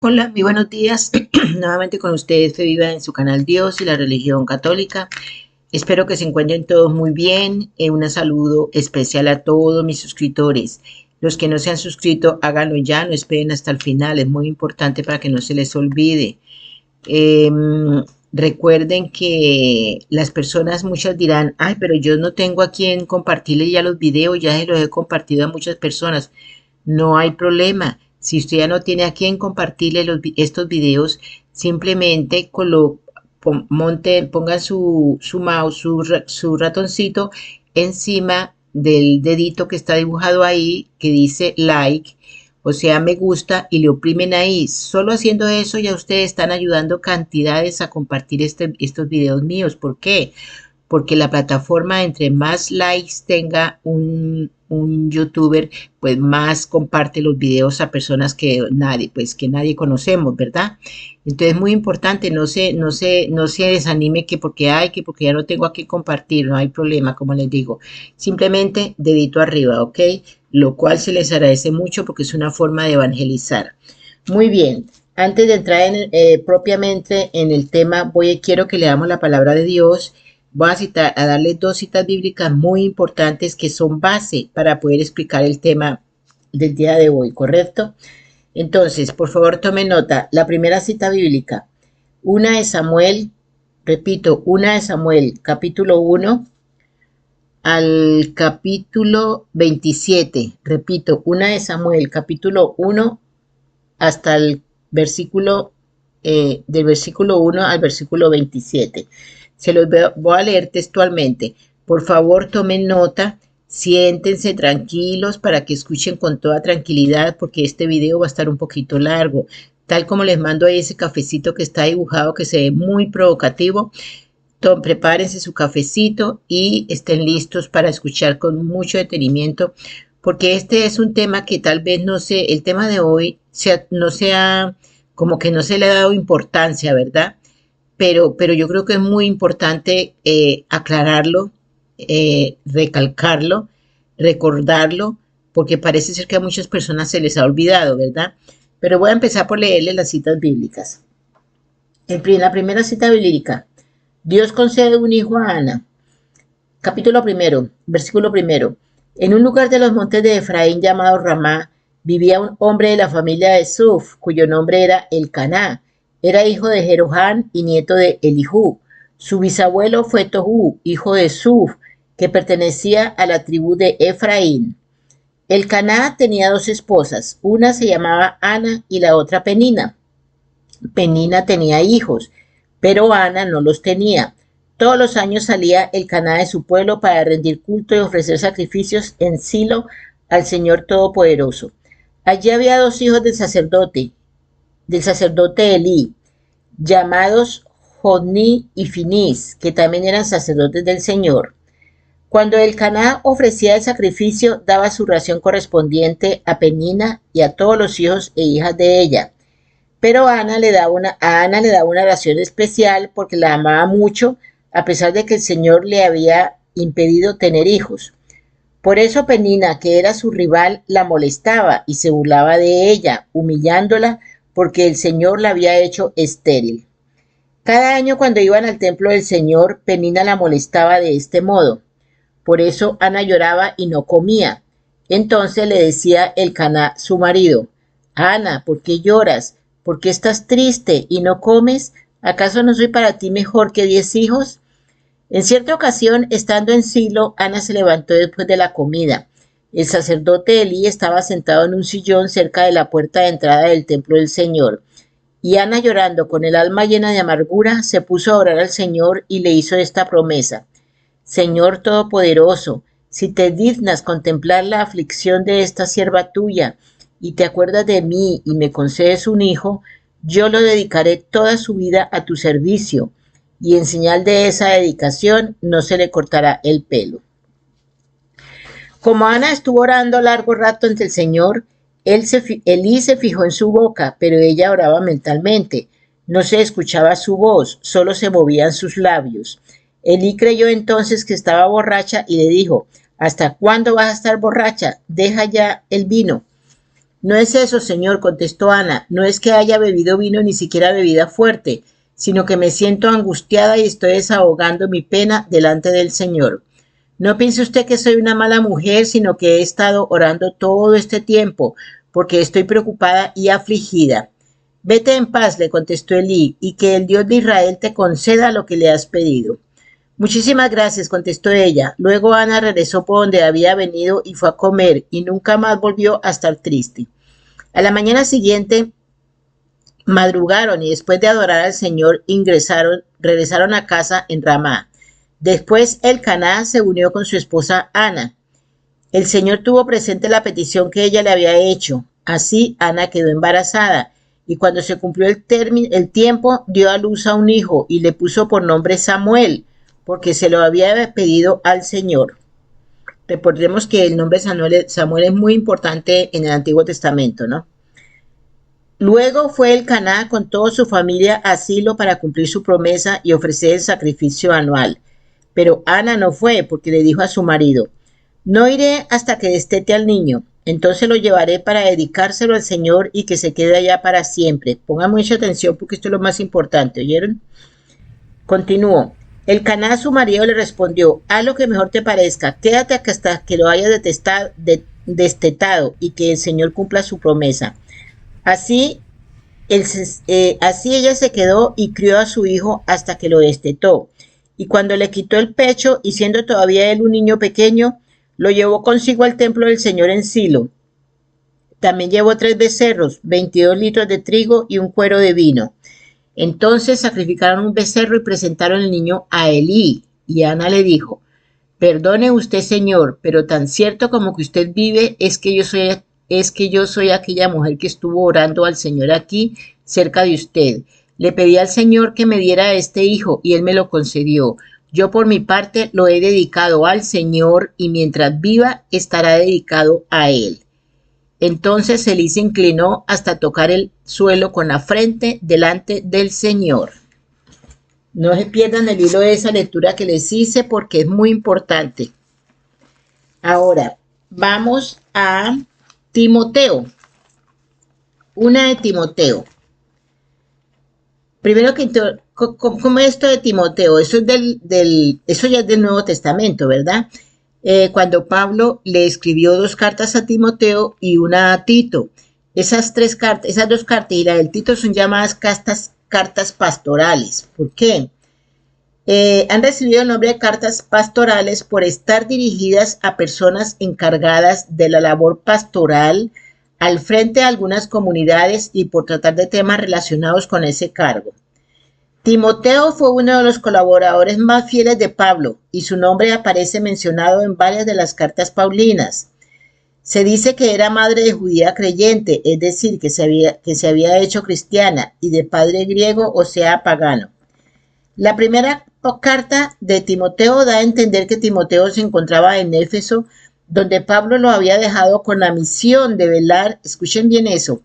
Hola, muy buenos días. Nuevamente con ustedes, Fe Viva en su canal Dios y la religión católica. Espero que se encuentren todos muy bien. Un saludo especial a todos mis suscriptores. Los que no se han suscrito, háganlo ya, no esperen hasta el final. Es muy importante para que no se les olvide. Eh, Recuerden que las personas muchas dirán, ay, pero yo no tengo a quien compartirle ya los videos, ya se los he compartido a muchas personas. No hay problema. Si usted ya no tiene a quien compartirle estos videos, simplemente pongan su mouse, su ratoncito encima del dedito que está dibujado ahí, que dice like, o sea, me gusta, y le oprimen ahí. Solo haciendo eso ya ustedes están ayudando cantidades a compartir estos videos míos. ¿Por qué? Porque la plataforma, entre más likes tenga un youtuber, pues más comparte los videos a personas que nadie conocemos, ¿verdad? Entonces es muy importante, no se desanime que porque ya no tengo aquí compartir, no hay problema, como les digo. Simplemente dedito arriba, ¿ok? Lo cual se les agradece mucho porque es una forma de evangelizar. Muy bien, antes de entrar propiamente en el tema, quiero que leamos la palabra de Dios. Voy a darles dos citas bíblicas muy importantes que son base para poder explicar el tema del día de hoy, ¿correcto? Entonces, por favor, tome nota. La primera cita bíblica, una de Samuel, repito, una de Samuel, capítulo 1 al capítulo 27. Repito, una de Samuel, capítulo 1 hasta el versículo, del versículo 1 al versículo 27. Se los voy a leer textualmente. Por favor, tomen nota, siéntense tranquilos para que escuchen con toda tranquilidad, porque este video va a estar un poquito largo. Tal como les mando ahí ese cafecito que está dibujado, que se ve muy provocativo. Prepárense su cafecito y estén listos para escuchar con mucho detenimiento, porque este es un tema que tal vez no sé, el tema de hoy no sea, como que no se le ha dado importancia, ¿verdad? Pero yo creo que es muy importante aclararlo, recalcarlo, recordarlo, porque parece ser que a muchas personas se les ha olvidado, ¿verdad? Pero voy a empezar por leerles las citas bíblicas. En la primera cita bíblica, Dios concede un hijo a Ana. Capítulo primero, versículo primero. En un lugar de los montes de Efraín llamado Ramá, vivía un hombre de la familia de Suf, cuyo nombre era Elcaná. Era hijo de Jeroham y nieto de Elihú. Su bisabuelo fue Tohu, hijo de Suf, que pertenecía a la tribu de Efraín. Elcaná tenía dos esposas, una se llamaba Ana y la otra Penina. Penina tenía hijos, pero Ana no los tenía. Todos los años salía Elcaná de su pueblo para rendir culto y ofrecer sacrificios en Silo al Señor Todopoderoso. Allí había dos hijos del sacerdote Elí, llamados Jodní y Finís, que también eran sacerdotes del Señor. Cuando Elcaná ofrecía el sacrificio, daba su ración correspondiente a Penina y a todos los hijos e hijas de ella. Pero a Ana le daba una ración especial porque la amaba mucho, a pesar de que el Señor le había impedido tener hijos. Por eso Penina, que era su rival, la molestaba y se burlaba de ella, humillándola porque el Señor la había hecho estéril. Cada año cuando iban al templo del Señor, Penina la molestaba de este modo. Por eso Ana lloraba y no comía. Entonces le decía Elcaná, su marido, Ana, ¿por qué lloras? ¿Por qué estás triste y no comes? ¿Acaso no soy para ti mejor que 10 hijos? En cierta ocasión, estando en Silo, Ana se levantó después de la comida. El sacerdote Elí estaba sentado en un sillón cerca de la puerta de entrada del templo del Señor. Y Ana, llorando con el alma llena de amargura, se puso a orar al Señor y le hizo esta promesa. Señor Todopoderoso, si te dignas contemplar la aflicción de esta sierva tuya y te acuerdas de mí y me concedes un hijo, yo lo dedicaré toda su vida a tu servicio, y en señal de esa dedicación no se le cortará el pelo. Como Ana estuvo orando largo rato ante el Señor, Elí se fijó en su boca, pero ella oraba mentalmente. No se escuchaba su voz, solo se movían sus labios. Elí creyó entonces que estaba borracha y le dijo, ¿hasta cuándo vas a estar borracha? Deja ya el vino. No es eso, señor, contestó Ana, no es que haya bebido vino ni siquiera bebida fuerte, sino que me siento angustiada y estoy desahogando mi pena delante del Señor. No piense usted que soy una mala mujer, sino que he estado orando todo este tiempo, porque estoy preocupada y afligida. Vete en paz, le contestó Elí, y que el Dios de Israel te conceda lo que le has pedido. Muchísimas gracias, contestó ella. Luego Ana regresó por donde había venido y fue a comer, y nunca más volvió a estar triste. A la mañana siguiente madrugaron y después de adorar al Señor regresaron a casa en Ramá. Después Elcaná se unió con su esposa Ana. El Señor tuvo presente la petición que ella le había hecho. Así Ana quedó embarazada y cuando se cumplió el tiempo dio a luz a un hijo y le puso por nombre Samuel, porque se lo había pedido al Señor. Recordemos que el nombre Samuel es muy importante en el Antiguo Testamento, ¿no? Luego fue Elcaná con toda su familia a Silo para cumplir su promesa y ofrecer el sacrificio anual. Pero Ana no fue porque le dijo a su marido, no iré hasta que destete al niño, entonces lo llevaré para dedicárselo al Señor y que se quede allá para siempre. Pongan mucha atención porque esto es lo más importante, ¿oyeron? Continuó. Elcaná, su marido, le respondió, haz lo que mejor te parezca, quédate hasta que lo hayas destetado y que el Señor cumpla su promesa. Así ella se quedó y crió a su hijo hasta que lo destetó. Y cuando le quitó el pecho, y siendo todavía él un niño pequeño, lo llevó consigo al templo del Señor en Silo. También llevó 3 becerros, 22 litros de trigo y un cuero de vino. Entonces sacrificaron un becerro y presentaron el niño a Elí. Y Ana le dijo, perdone usted, señor, pero tan cierto como que usted vive es que yo soy aquella mujer que estuvo orando al Señor aquí, cerca de usted. Le pedí al Señor que me diera este hijo y él me lo concedió. Yo por mi parte lo he dedicado al Señor y mientras viva estará dedicado a él. Entonces Elí se inclinó hasta tocar el suelo con la frente delante del Señor. No se pierdan el hilo de esa lectura que les hice porque es muy importante. Ahora, vamos a Timoteo. Una de Timoteo. Primero que ¿cómo es esto de Timoteo? Eso eso ya es del Nuevo Testamento, ¿verdad? Cuando Pablo le escribió 2 cartas a Timoteo y una a Tito. Esas 2 cartas y la del Tito son llamadas cartas pastorales. ¿Por qué? Han recibido el nombre de cartas pastorales por estar dirigidas a personas encargadas de la labor pastoral al frente de algunas comunidades y por tratar de temas relacionados con ese cargo. Timoteo fue uno de los colaboradores más fieles de Pablo y su nombre aparece mencionado en varias de las cartas paulinas. Se dice que era madre de judía creyente, es decir, que se había hecho cristiana y de padre griego, o sea, pagano. La primera carta de Timoteo da a entender que Timoteo se encontraba en Éfeso, donde Pablo lo había dejado con la misión de velar, escuchen bien eso,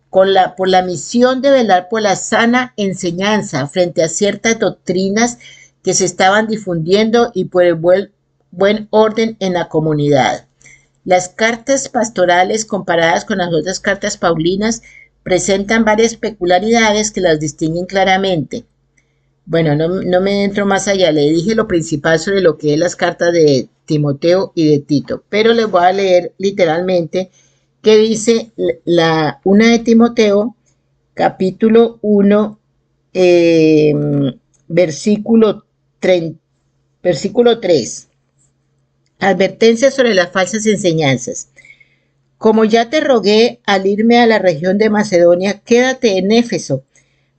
por la misión de velar por la sana enseñanza frente a ciertas doctrinas que se estaban difundiendo y por el buen orden en la comunidad. Las cartas pastorales comparadas con las otras cartas paulinas presentan varias peculiaridades que las distinguen claramente. Bueno, no me entro más allá, le dije lo principal sobre lo que es las cartas de Timoteo y de Tito, pero les voy a leer literalmente qué dice una de Timoteo, capítulo 1, versículo 3. Advertencia sobre las falsas enseñanzas. Como ya te rogué al irme a la región de Macedonia, quédate en Éfeso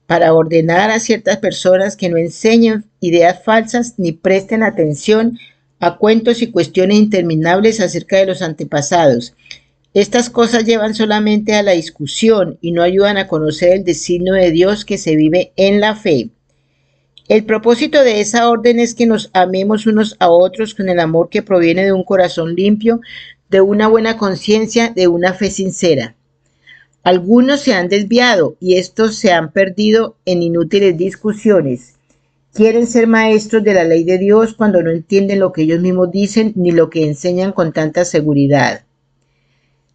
para ordenar a ciertas personas que no enseñen ideas falsas ni presten atención a cuentos y cuestiones interminables acerca de los antepasados. Estas cosas llevan solamente a la discusión y no ayudan a conocer el designio de Dios que se vive en la fe. El propósito de esa orden es que nos amemos unos a otros con el amor que proviene de un corazón limpio, de una buena conciencia, de una fe sincera. Algunos se han desviado y estos se han perdido en inútiles discusiones. Quieren ser maestros de la ley de Dios cuando no entienden lo que ellos mismos dicen ni lo que enseñan con tanta seguridad.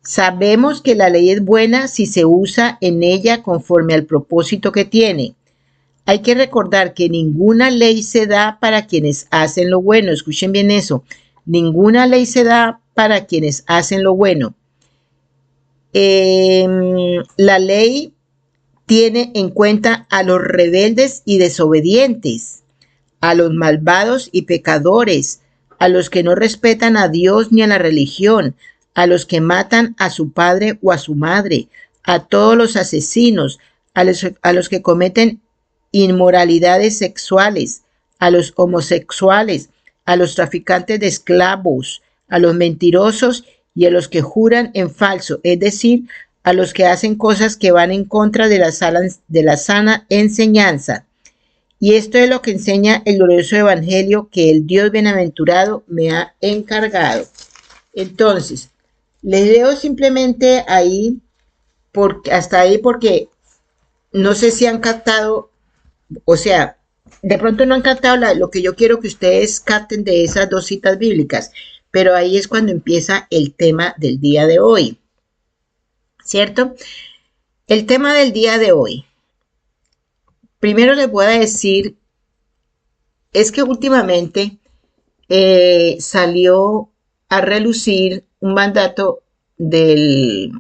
Sabemos que la ley es buena si se usa en ella conforme al propósito que tiene. Hay que recordar que ninguna ley se da para quienes hacen lo bueno. Escuchen bien eso. Ninguna ley se da para quienes hacen lo bueno. La ley tiene en cuenta a los rebeldes y desobedientes, a los malvados y pecadores, a los que no respetan a Dios ni a la religión, a los que matan a su padre o a su madre, a todos los asesinos, a los que cometen inmoralidades sexuales, a los homosexuales, a los traficantes de esclavos, a los mentirosos y a los que juran en falso, es decir, a los que hacen cosas que van en contra de la sana enseñanza. Y esto es lo que enseña el glorioso evangelio que el Dios bienaventurado me ha encargado. Entonces, les leo simplemente ahí, hasta ahí, porque no sé si han captado, o sea, de pronto no han captado lo que yo quiero que ustedes capten de esas dos citas bíblicas, pero ahí es cuando empieza el tema del día de hoy, ¿cierto? El tema del día de hoy. Primero les voy a decir, es que últimamente salió a relucir un mandato del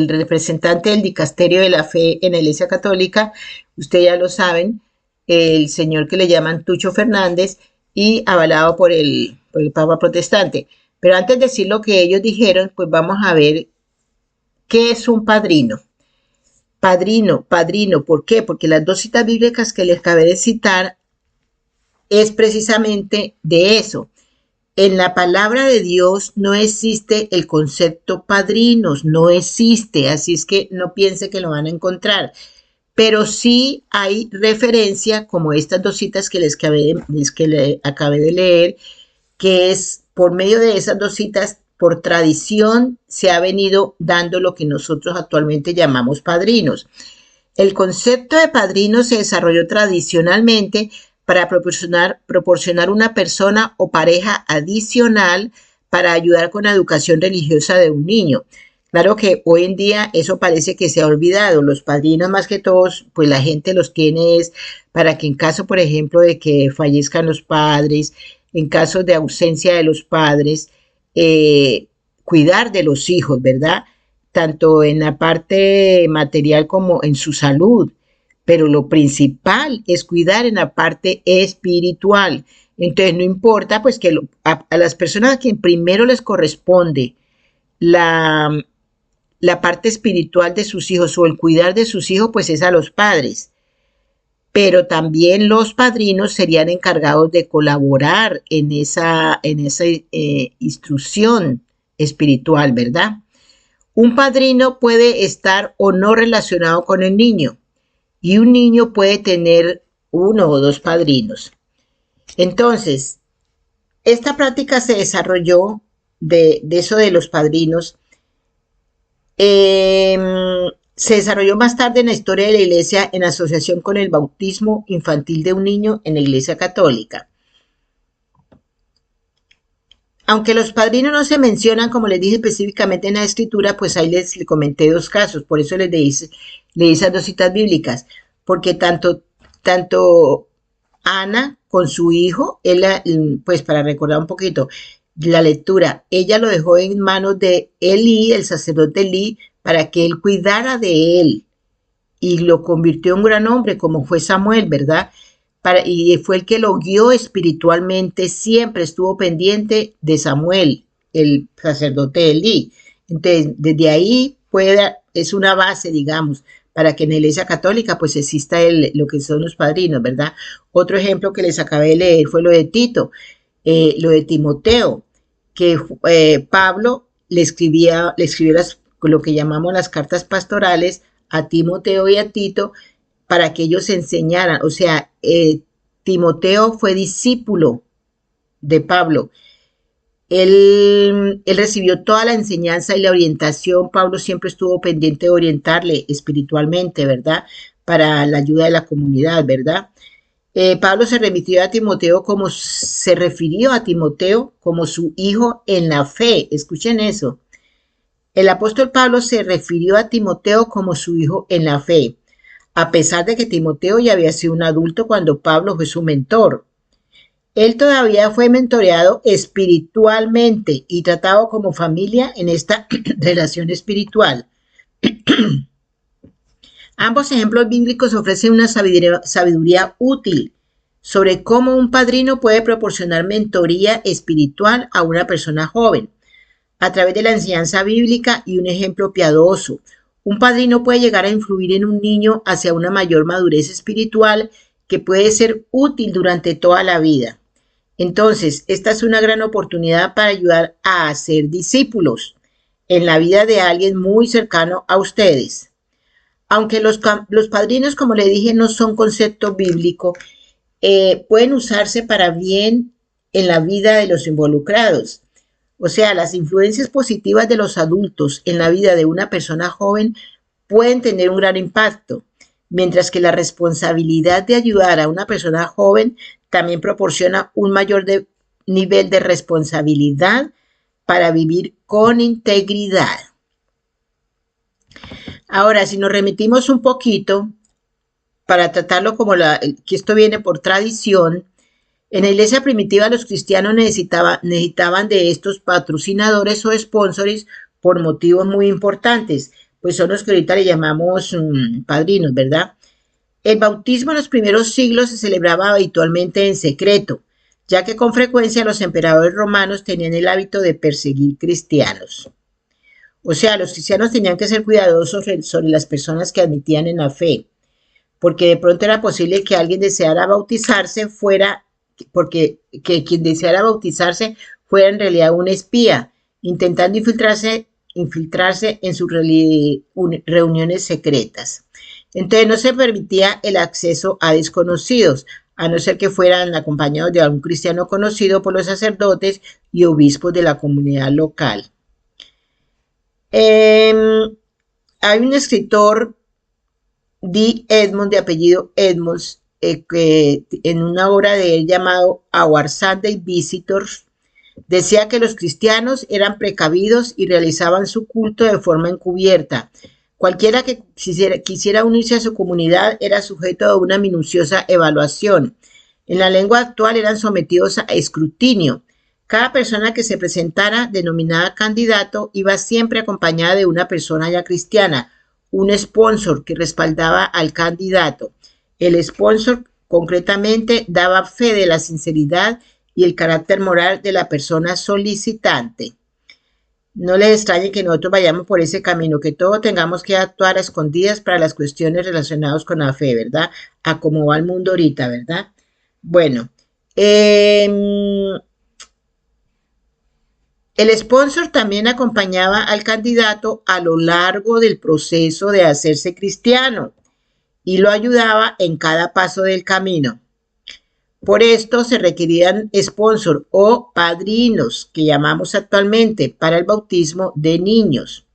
representante del dicasterio de la fe en la Iglesia Católica, ustedes ya lo saben, el señor que le llaman Tucho Fernández y avalado por el Papa protestante. Pero antes de decir lo que ellos dijeron, pues vamos a ver qué es un padrino. Padrino, ¿por qué? Porque las dos citas bíblicas que les acabé de citar es precisamente de eso. En la palabra de Dios no existe el concepto padrinos, no existe, así es que no piense que lo van a encontrar. Pero sí hay referencia, como estas dos citas que les acabé de leer, que es por medio de esas dos citas, por tradición, se ha venido dando lo que nosotros actualmente llamamos padrinos. El concepto de padrino se desarrolló tradicionalmente para proporcionar una persona o pareja adicional para ayudar con la educación religiosa de un niño. Claro que hoy en día eso parece que se ha olvidado. Los padrinos, más que todos, pues la gente los tiene es para que en caso, por ejemplo, de que fallezcan los padres, en caso de ausencia de los padres, cuidar de los hijos, ¿verdad? Tanto en la parte material como en su salud. Pero lo principal es cuidar en la parte espiritual. Entonces no importa pues que a las personas a quien primero les corresponde la parte espiritual de sus hijos o el cuidar de sus hijos, pues es a los padres. Pero también los padrinos serían encargados de colaborar en esa instrucción espiritual, ¿verdad? Un padrino puede estar o no relacionado con el niño y un niño puede tener uno o dos padrinos. Entonces, esta práctica se desarrolló de eso de los padrinos. Se desarrolló más tarde en la historia de la Iglesia en asociación con el bautismo infantil de un niño en la Iglesia Católica. Aunque los padrinos no se mencionan, como les dije específicamente en la escritura, pues ahí les comenté dos casos, por eso les di esas dos citas bíblicas, porque tanto Ana con su hijo, pues para recordar un poquito la lectura, ella lo dejó en manos de Elí, el sacerdote Elí, para que él cuidara de él y lo convirtió en un gran hombre como fue Samuel, ¿verdad? Y fue el que lo guió espiritualmente, siempre estuvo pendiente de Samuel, el sacerdote Elí. Entonces, desde ahí es una base, digamos, para que en la Iglesia Católica pues exista lo que son los padrinos, ¿verdad? Otro ejemplo que les acabé de leer fue lo de Tito, lo de Timoteo, que Pablo le escribió lo que llamamos las cartas pastorales a Timoteo y a Tito para que ellos enseñaran. O sea, Timoteo fue discípulo de Pablo. Él recibió toda la enseñanza y la orientación. Pablo siempre estuvo pendiente de orientarle espiritualmente, ¿verdad? Para la ayuda de la comunidad, ¿verdad? Pablo se refirió a Timoteo como su hijo en la fe. Escuchen eso. El apóstol Pablo se refirió a Timoteo como su hijo en la fe, a pesar de que Timoteo ya había sido un adulto cuando Pablo fue su mentor. Él todavía fue mentoreado espiritualmente y tratado como familia en esta relación espiritual. Ambos ejemplos bíblicos ofrecen una sabiduría útil sobre cómo un padrino puede proporcionar mentoría espiritual a una persona joven. A través de la enseñanza bíblica y un ejemplo piadoso, un padrino puede llegar a influir en un niño hacia una mayor madurez espiritual que puede ser útil durante toda la vida. Entonces, esta es una gran oportunidad para ayudar a hacer discípulos en la vida de alguien muy cercano a ustedes. Aunque los padrinos, como le dije, no son concepto bíblico, pueden usarse para bien en la vida de los involucrados. O sea, las influencias positivas de los adultos en la vida de una persona joven pueden tener un gran impacto, mientras que la responsabilidad de ayudar a una persona joven también proporciona un mayor nivel de responsabilidad para vivir con integridad. Ahora, si nos remitimos un poquito para tratarlo como que esto viene por tradición, en la iglesia primitiva los cristianos necesitaban de estos patrocinadores o sponsors por motivos muy importantes, pues son los que ahorita le llamamos padrinos, ¿verdad? El bautismo en los primeros siglos se celebraba habitualmente en secreto, ya que con frecuencia los emperadores romanos tenían el hábito de perseguir cristianos. O sea, los cristianos tenían que ser cuidadosos sobre las personas que admitían en la fe, porque de pronto era posible que alguien deseara bautizarse porque quien deseara bautizarse fuera en realidad un espía, intentando infiltrarse en sus reuniones secretas. Entonces no se permitía el acceso a desconocidos, a no ser que fueran acompañados de algún cristiano conocido por los sacerdotes y obispos de la comunidad local. Hay un escritor, D. Edmonds, de apellido Edmonds, que en una obra de él llamado Our Sunday Visitors, decía que los cristianos eran precavidos y realizaban su culto de forma encubierta. Cualquiera que quisiera unirse a su comunidad era sujeto a una minuciosa evaluación. En la lengua actual eran sometidos a escrutinio. Cada persona que se presentara, denominada candidato, iba siempre acompañada de una persona ya cristiana, un sponsor que respaldaba al candidato. El sponsor concretamente daba fe de la sinceridad y el carácter moral de la persona solicitante. No les extrañe que nosotros vayamos por ese camino, que todos tengamos que actuar a escondidas para las cuestiones relacionadas con la fe, ¿verdad? A cómo va el mundo ahorita, ¿verdad? Bueno, el sponsor también acompañaba al candidato a lo largo del proceso de hacerse cristiano y lo ayudaba en cada paso del camino. Por esto se requerían sponsors o padrinos, que llamamos actualmente, para el bautismo de niños.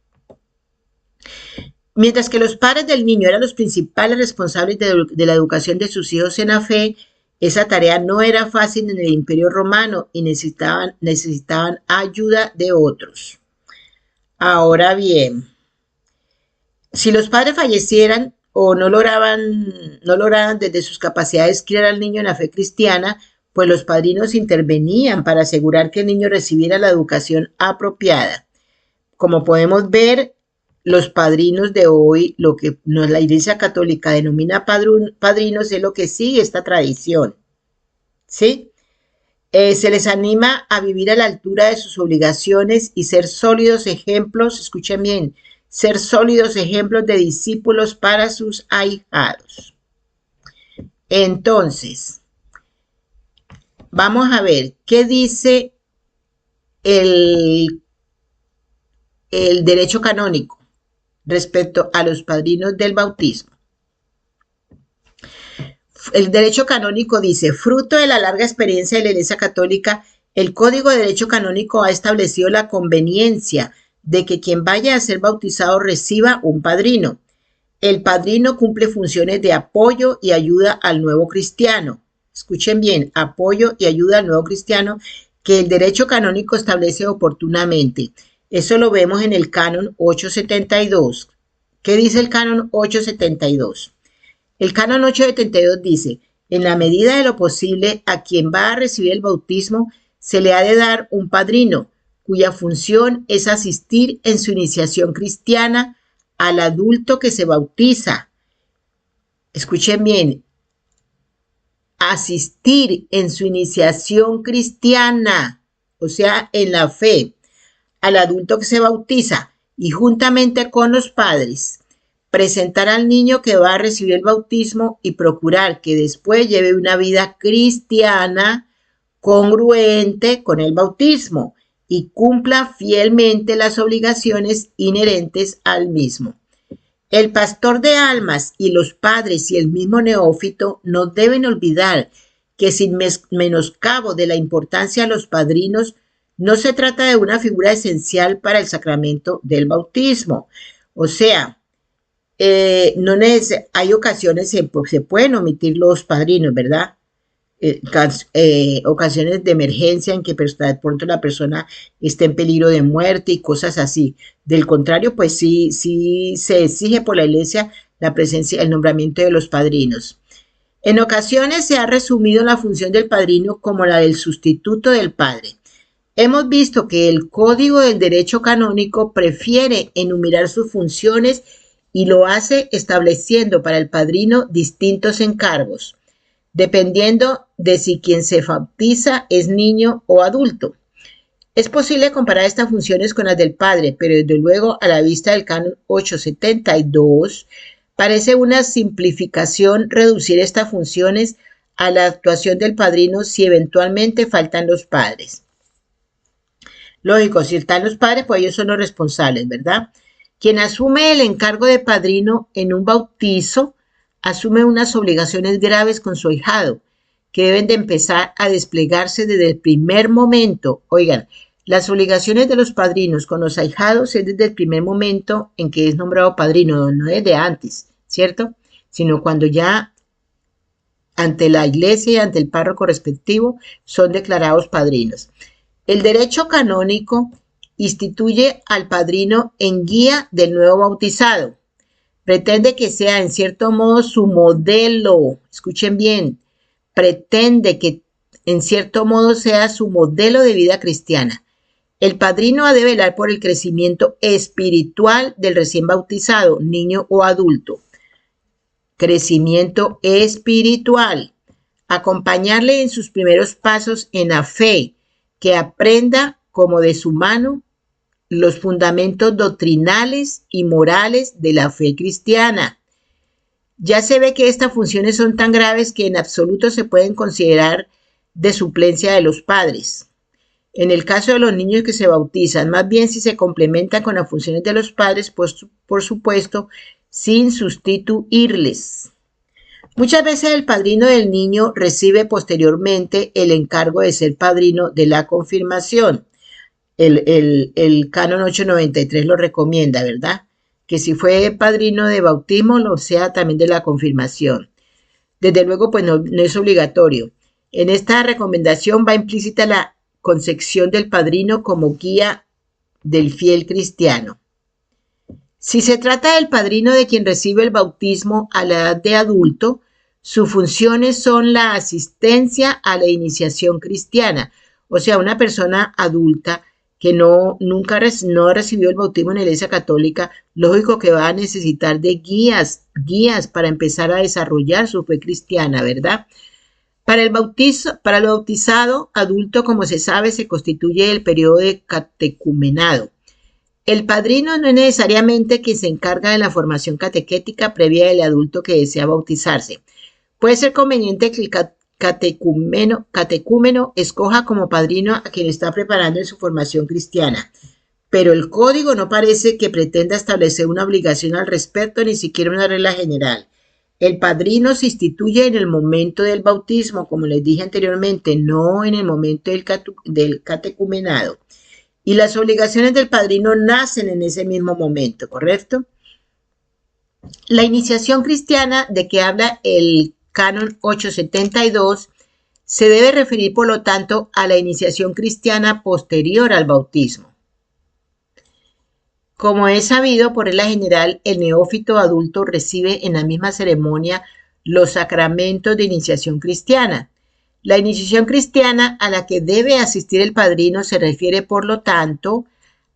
Mientras que los padres del niño eran los principales responsables de la educación de sus hijos en la fe, esa tarea no era fácil en el Imperio Romano y necesitaban ayuda de otros. Ahora bien, si los padres fallecieran o no lograran desde sus capacidades criar al niño en la fe cristiana, pues los padrinos intervenían para asegurar que el niño recibiera la educación apropiada. Como podemos ver, los padrinos de hoy, lo que la Iglesia Católica denomina padrinos, es lo que sigue esta tradición, ¿sí? Se les anima a vivir a la altura de sus obligaciones y ser sólidos ejemplos, escuchen bien, ser sólidos ejemplos de discípulos para sus ahijados. Entonces, vamos a ver qué dice el derecho canónico respecto a los padrinos del bautismo. El derecho canónico dice: fruto de la larga experiencia de la Iglesia Católica, el Código de Derecho Canónico ha establecido la conveniencia de que quien vaya a ser bautizado reciba un padrino. El padrino cumple funciones de apoyo y ayuda al nuevo cristiano, escuchen bien, apoyo y ayuda al nuevo cristiano que el derecho canónico establece oportunamente. Eso lo vemos en el canon 872. ¿Qué dice el canon 872? El canon 872 dice, en la medida de lo posible, a quien va a recibir el bautismo se le ha de dar un padrino, cuya función es asistir en su iniciación cristiana al adulto que se bautiza. Escuchen bien, asistir en su iniciación cristiana, o sea, en la fe, al adulto que se bautiza y juntamente con los padres, presentar al niño que va a recibir el bautismo y procurar que después lleve una vida cristiana congruente con el bautismo y cumpla fielmente las obligaciones inherentes al mismo. El pastor de almas y los padres y el mismo neófito no deben olvidar que sin menoscabo de la importancia de los padrinos, no se trata de una figura esencial para el sacramento del bautismo. O sea, no hay ocasiones se pueden omitir los padrinos, ¿verdad? Ocasiones de emergencia en que de pronto la persona está en peligro de muerte y cosas así. Del contrario, pues sí se exige por la iglesia la presencia, el nombramiento de los padrinos. En ocasiones se ha resumido la función del padrino como la del sustituto del padre. Hemos visto que el Código del Derecho Canónico prefiere enumerar sus funciones y lo hace estableciendo para el padrino distintos encargos, dependiendo de si quien se bautiza es niño o adulto. Es posible comparar estas funciones con las del padre, pero desde luego a la vista del canon 872 parece una simplificación reducir estas funciones a la actuación del padrino si eventualmente faltan los padres. Lógico, si están los padres, pues ellos son los responsables, ¿verdad? Quien asume el encargo de padrino en un bautizo asume unas obligaciones graves con su ahijado, que deben de empezar a desplegarse desde el primer momento. Oigan, las obligaciones de los padrinos con los ahijados es desde el primer momento en que es nombrado padrino, no desde antes, ¿cierto? Sino cuando ya ante la iglesia y ante el párroco respectivo son declarados padrinos. El derecho canónico instituye al padrino en guía del nuevo bautizado. Pretende que sea en cierto modo su modelo, escuchen bien, pretende que en cierto modo sea su modelo de vida cristiana. El padrino ha de velar por el crecimiento espiritual del recién bautizado, niño o adulto. Crecimiento espiritual. Acompañarle en sus primeros pasos en la fe, que aprenda como de su mano los fundamentos doctrinales y morales de la fe cristiana. Ya se ve que estas funciones son tan graves que en absoluto se pueden considerar de suplencia de los padres. En el caso de los niños que se bautizan, más bien si se complementan con las funciones de los padres, pues por supuesto, sin sustituirles. Muchas veces el padrino del niño recibe posteriormente el encargo de ser padrino de la confirmación. El canon 893 lo recomienda, ¿verdad? Que si fue padrino de bautismo, lo sea también de la confirmación. Desde luego, pues no es obligatorio. En esta recomendación va implícita la concepción del padrino como guía del fiel cristiano. Si se trata del padrino de quien recibe el bautismo a la edad de adulto, sus funciones son la asistencia a la iniciación cristiana, o sea, una persona adulta que no recibió el bautismo en la Iglesia Católica, lógico que va a necesitar de guías para empezar a desarrollar su fe cristiana, ¿verdad? Para el bautizado adulto, como se sabe, se constituye el periodo de catecumenado. El padrino no es necesariamente quien se encarga de la formación catequética previa del adulto que desea bautizarse. Puede ser conveniente que el catecúmeno escoja como padrino a quien está preparando en su formación cristiana, pero el código no parece que pretenda establecer una obligación al respecto, ni siquiera una regla general. El padrino se instituye en el momento del bautismo, como les dije anteriormente, no en el momento del catecumenado. Y las obligaciones del padrino nacen en ese mismo momento, ¿correcto? La iniciación cristiana de que habla el canon 872 Se debe referir, por lo tanto, a la iniciación cristiana posterior al bautismo. Como es sabido, por regla general, el neófito adulto recibe en la misma ceremonia los sacramentos de iniciación cristiana. La iniciación cristiana a la que debe asistir el padrino se refiere, por lo tanto,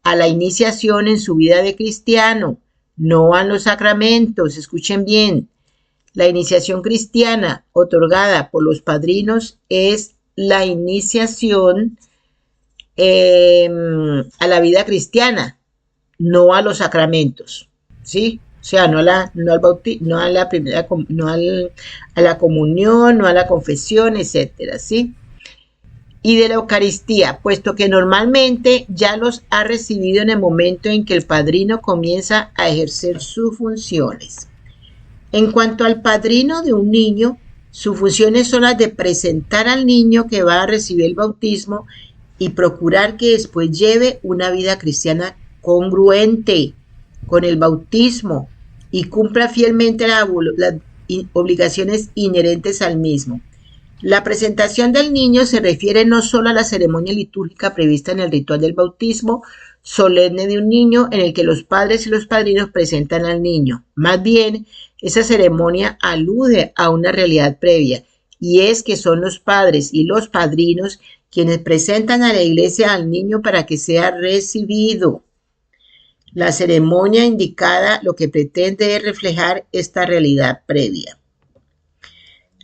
a la iniciación en su vida de cristiano, no a los sacramentos. Escuchen bien. La iniciación cristiana otorgada por los padrinos es la iniciación a la vida cristiana, no a los sacramentos, ¿sí? O sea, no a la comunión, no a la confesión, etcétera, ¿sí? Y de la Eucaristía, puesto que normalmente ya los ha recibido en el momento en que el padrino comienza a ejercer sus funciones. En cuanto al padrino de un niño, sus funciones son las de presentar al niño que va a recibir el bautismo y procurar que después lleve una vida cristiana congruente con el bautismo y cumpla fielmente las obligaciones inherentes al mismo. La presentación del niño se refiere no solo a la ceremonia litúrgica prevista en el ritual del bautismo solemne de un niño en el que los padres y los padrinos presentan al niño. Más bien, esa ceremonia alude a una realidad previa, y es que son los padres y los padrinos quienes presentan a la iglesia al niño para que sea recibido. La ceremonia indicada lo que pretende es reflejar esta realidad previa.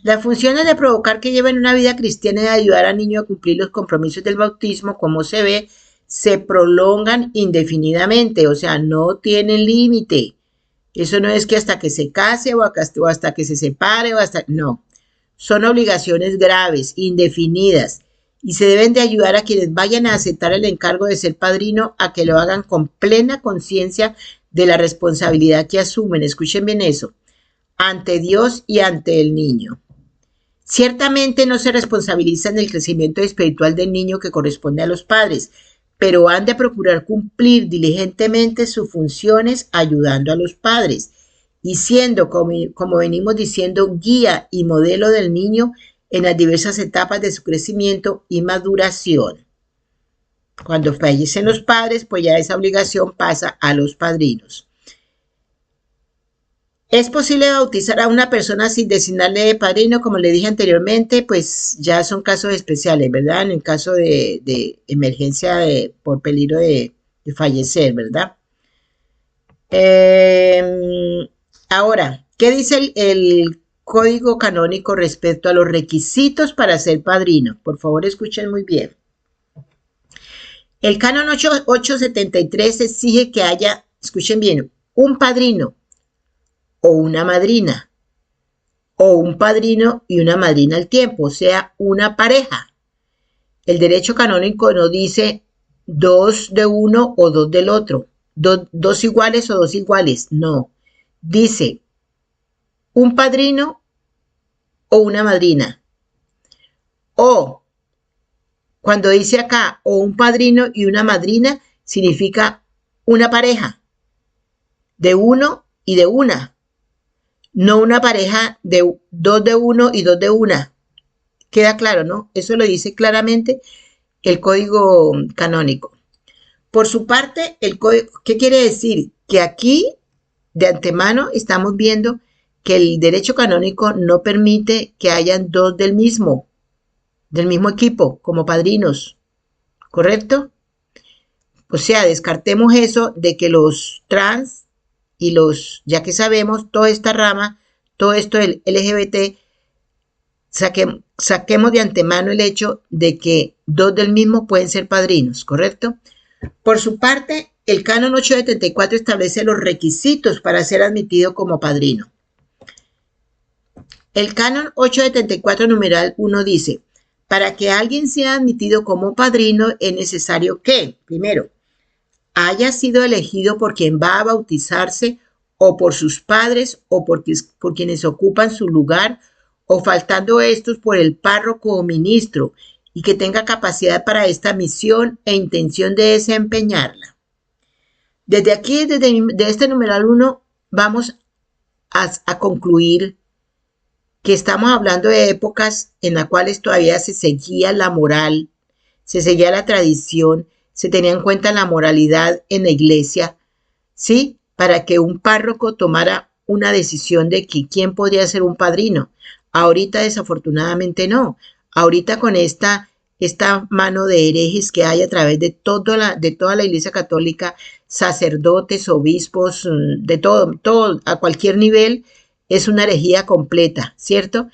Las funciones de provocar que lleven una vida cristiana y de ayudar al niño a cumplir los compromisos del bautismo, como se ve, se prolongan indefinidamente, o sea, no tienen límite. Eso no es que hasta que se case o hasta que se separe no. Son obligaciones graves, indefinidas, y se deben de ayudar a quienes vayan a aceptar el encargo de ser padrino a que lo hagan con plena conciencia de la responsabilidad que asumen. Escuchen bien eso, ante Dios y ante el niño. Ciertamente no se responsabilizan del crecimiento espiritual del niño que corresponde a los padres, pero han de procurar cumplir diligentemente sus funciones ayudando a los padres y siendo, como venimos diciendo, guía y modelo del niño en las diversas etapas de su crecimiento y maduración. Cuando fallecen los padres, pues ya esa obligación pasa a los padrinos. ¿Es posible bautizar a una persona sin designarle de padrino? Como le dije anteriormente, pues ya son casos especiales, ¿verdad? En el caso de emergencia por peligro de fallecer, ¿verdad? Ahora, ¿qué dice el Código Canónico respecto a los requisitos para ser padrino? Por favor, escuchen muy bien. El Canon 873 exige que haya, escuchen bien, un padrino o una madrina, o un padrino y una madrina al tiempo, o sea, una pareja. El derecho canónico no dice dos de uno o dos del otro, dos iguales o dos iguales, no. Dice un padrino o una madrina. O, cuando dice acá, o un padrino y una madrina, significa una pareja de uno y de una. No una pareja de dos de uno y dos de una. Queda claro, ¿no? Eso lo dice claramente el Código Canónico. Por su parte, el código, ¿qué quiere decir? Que aquí, de antemano, estamos viendo que el derecho canónico no permite que hayan dos del mismo equipo, como padrinos, ¿correcto? O sea, descartemos eso de que los trans y ya que sabemos, toda esta rama, todo esto del LGBT, saquemos de antemano el hecho de que dos del mismo pueden ser padrinos, ¿correcto? Por su parte, el Canon 874 establece los requisitos para ser admitido como padrino. El Canon 874 numeral 1 dice, para que alguien sea admitido como padrino es necesario que, primero, haya sido elegido por quien va a bautizarse o por sus padres o por quienes ocupan su lugar o faltando estos por el párroco o ministro y que tenga capacidad para esta misión e intención de desempeñarla. Desde aquí, desde este numeral 1, vamos a concluir que estamos hablando de épocas en las cuales todavía se seguía la moral, se seguía la tradición, se tenía en cuenta la moralidad en la iglesia, ¿sí? Para que un párroco tomara una decisión de que quién podría ser un padrino. Ahorita desafortunadamente no. Ahorita con esta mano de herejes que hay a través de toda la iglesia católica, sacerdotes, obispos, de todo, a cualquier nivel, es una herejía completa, ¿cierto?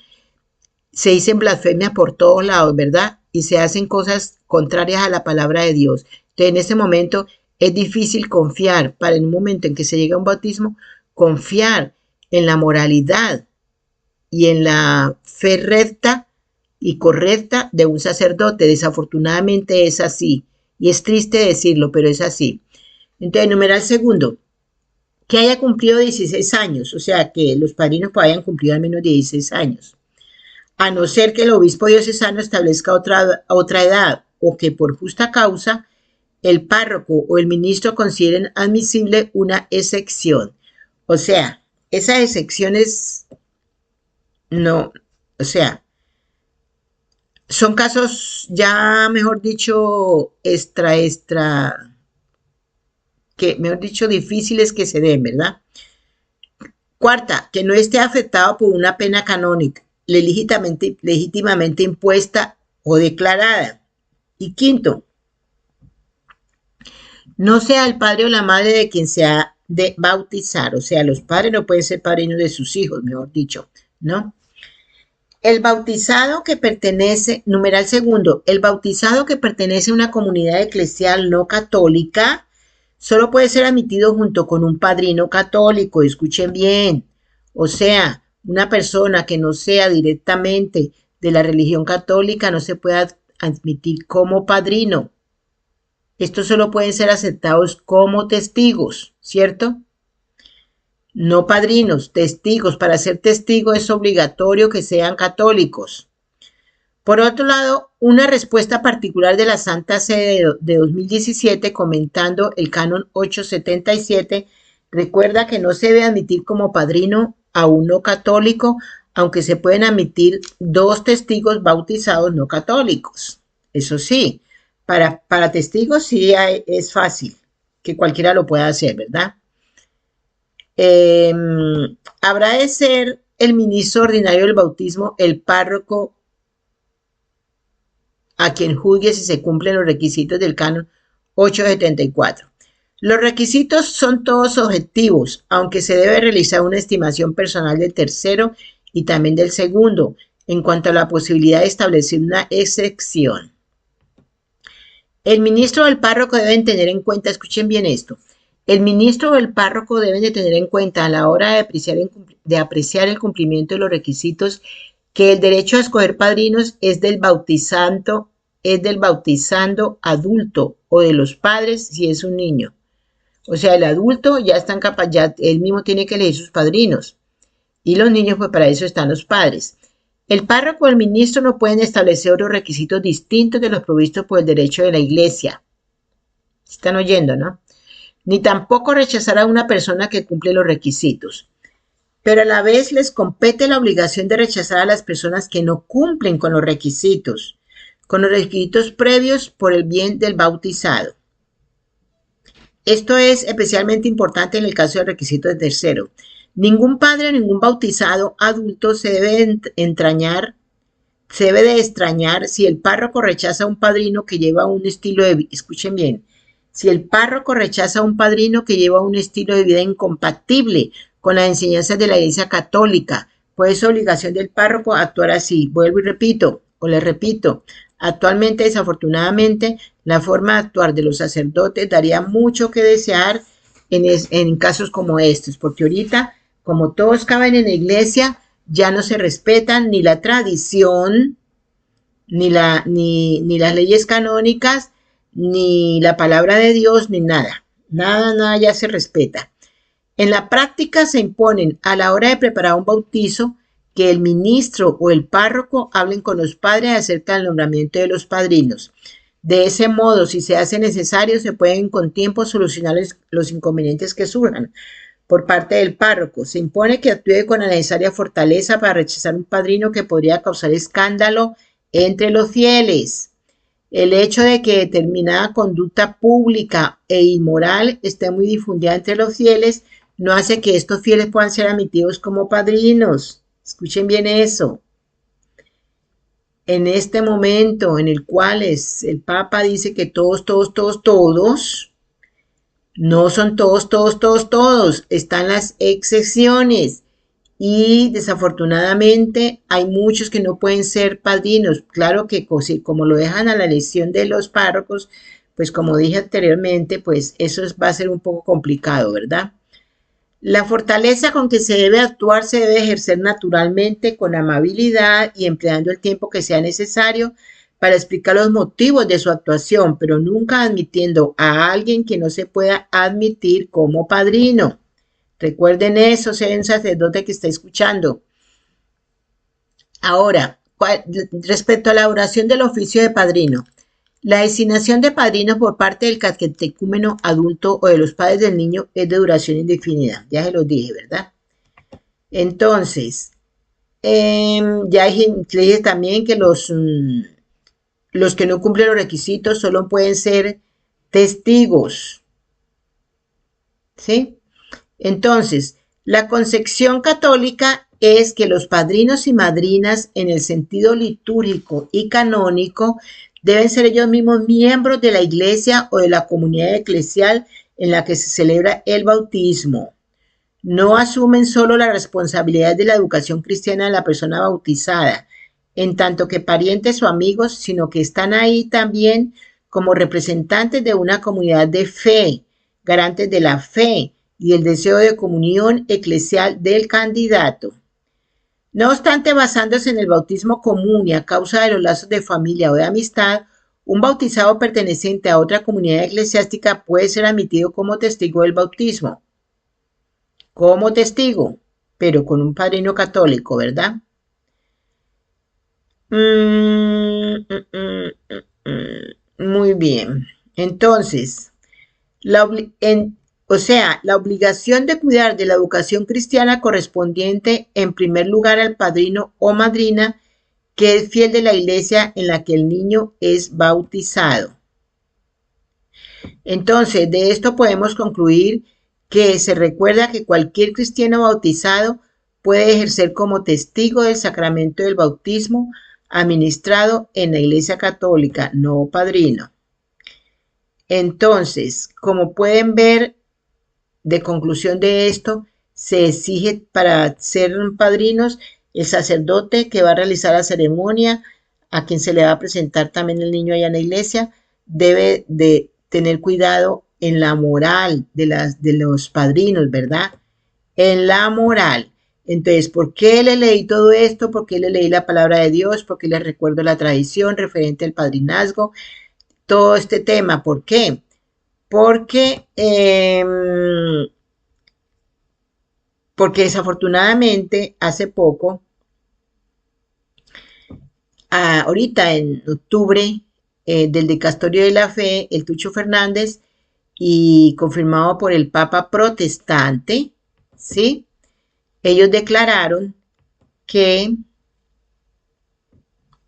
Se dicen blasfemias por todos lados, ¿verdad? Y se hacen cosas contrarias a la palabra de Dios. Entonces, en ese momento es difícil confiar, para en un momento en que se llega a un bautismo, confiar en la moralidad y en la fe recta y correcta de un sacerdote. Desafortunadamente es así. Y es triste decirlo, pero es así. Entonces, numeral segundo, que haya cumplido 16 años, o sea, que los padrinos hayan cumplido al menos 16 años. A no ser que el obispo diocesano establezca otra edad o que por justa causa el párroco o el ministro consideren admisible una excepción. O sea, esa excepción es, no, o sea, son casos ya, mejor dicho, que mejor dicho, difíciles que se den, ¿verdad? Cuarta, que no esté afectado por una pena canónica, legítimamente impuesta o declarada. Y quinto, no sea el padre o la madre de quien se ha de bautizar, o sea, los padres no pueden ser padrinos de sus hijos, mejor dicho, ¿no? El bautizado que pertenece, numeral segundo, el bautizado que pertenece a una comunidad eclesial no católica solo puede ser admitido junto con un padrino católico, escuchen bien, o sea, una persona que no sea directamente de la religión católica no se puede admitir como padrino. Estos solo pueden ser aceptados como testigos, ¿cierto? No padrinos, testigos. Para ser testigo es obligatorio que sean católicos. Por otro lado, una respuesta particular de la Santa Sede de 2017 comentando el canon 877 recuerda que no se debe admitir como padrino a un no católico, aunque se pueden admitir 2 testigos bautizados no católicos. Eso sí, para testigos sí es fácil, que cualquiera lo pueda hacer, ¿verdad? Habrá de ser el ministro ordinario del bautismo, el párroco, a quien juzgue si se cumplen los requisitos del canon 874. Los requisitos son todos objetivos, aunque se debe realizar una estimación personal del tercero y también del segundo, en cuanto a la posibilidad de establecer una excepción. El ministro o el párroco deben tener en cuenta, escuchen bien esto, el ministro o el párroco deben de tener en cuenta a la hora de apreciar el cumplimiento de los requisitos que el derecho a escoger padrinos es del bautizando adulto o de los padres si es un niño. O sea, el adulto ya están capaz, ya él mismo tiene que elegir sus padrinos. Y los niños, pues para eso están los padres. El párroco o el ministro no pueden establecer otros requisitos distintos de los provistos por el derecho de la iglesia. Están oyendo, ¿no? Ni tampoco rechazar a una persona que cumple los requisitos. Pero a la vez les compete la obligación de rechazar a las personas que no cumplen con los requisitos previos por el bien del bautizado. Esto es especialmente importante en el caso del requisito de tercero. Ningún padre o ningún bautizado adulto se debe de extrañar si el párroco rechaza a un padrino que lleva un estilo de vida, escuchen bien, si el párroco rechaza a un padrino que lleva un estilo de vida incompatible con las enseñanzas de la Iglesia Católica, pues es obligación del párroco actuar así. Vuelvo y repito, o les repito, actualmente, desafortunadamente, la forma de actuar de los sacerdotes daría mucho que desear en casos como estos, porque ahorita, como todos caben en la iglesia, ya no se respetan ni la tradición, ni las leyes canónicas, ni la palabra de Dios, ni nada. Nada ya se respeta. En la práctica se imponen a la hora de preparar un bautizo que el ministro o el párroco hablen con los padres acerca del nombramiento de los padrinos. De ese modo, si se hace necesario, se pueden con tiempo solucionar los inconvenientes que surjan. por parte del párroco. Se impone que actúe con la necesaria fortaleza para rechazar un padrino que podría causar escándalo entre los fieles. El hecho de que determinada conducta pública e inmoral esté muy difundida entre los fieles no hace que estos fieles puedan ser admitidos como padrinos. Escuchen bien eso. En este momento en el cual el Papa dice que todos, no son todos, están las excepciones y desafortunadamente hay muchos que no pueden ser padrinos. Claro que como lo dejan a la elección de los párrocos, pues como dije anteriormente, pues eso va a ser un poco complicado, ¿verdad? La fortaleza con que se debe actuar se debe ejercer naturalmente, con amabilidad y empleando el tiempo que sea necesario para explicar los motivos de su actuación, pero nunca admitiendo a alguien que no se pueda admitir como padrino. Recuerden eso, sea un sacerdote que está escuchando. Ahora, respecto a la oración del oficio de padrino, la designación de padrinos por parte del catecúmeno adulto o de los padres del niño es de duración indefinida. Ya se los dije, ¿verdad? Entonces, ya le dije también que los que no cumplen los requisitos solo pueden ser testigos. ¿Sí? Entonces, la concepción católica es que los padrinos y madrinas en el sentido litúrgico y canónico deben ser ellos mismos miembros de la iglesia o de la comunidad eclesial en la que se celebra el bautismo. No asumen solo la responsabilidad de la educación cristiana de la persona bautizada, en tanto que parientes o amigos, sino que están ahí también como representantes de una comunidad de fe, garantes de la fe y el deseo de comunión eclesial del candidato. No obstante, basándose en el bautismo común y a causa de los lazos de familia o de amistad, un bautizado perteneciente a otra comunidad eclesiástica puede ser admitido como testigo del bautismo. Como testigo, pero con un padrino católico, ¿verdad? Muy bien. Entonces, la obligación de cuidar de la educación cristiana correspondiente en primer lugar al padrino o madrina que es fiel de la iglesia en la que el niño es bautizado. Entonces, de esto podemos concluir que se recuerda que cualquier cristiano bautizado puede ejercer como testigo del sacramento del bautismo administrado en la Iglesia Católica, no padrino. Entonces, como pueden ver, de conclusión de esto, se exige para ser padrinos el sacerdote que va a realizar la ceremonia, a quien se le va a presentar también el niño allá en la iglesia, debe de tener cuidado en la moral de los padrinos, ¿verdad? En la moral. Entonces, ¿por qué le leí todo esto? ¿Por qué le leí la palabra de Dios? ¿Por qué les recuerdo la tradición referente al padrinazgo? Todo este tema, ¿por qué? Porque desafortunadamente hace poco, ahorita en octubre, del Dicastorio de la Fe, el Tucho Fernández, y confirmado por el Papa protestante, ¿sí? Ellos declararon que,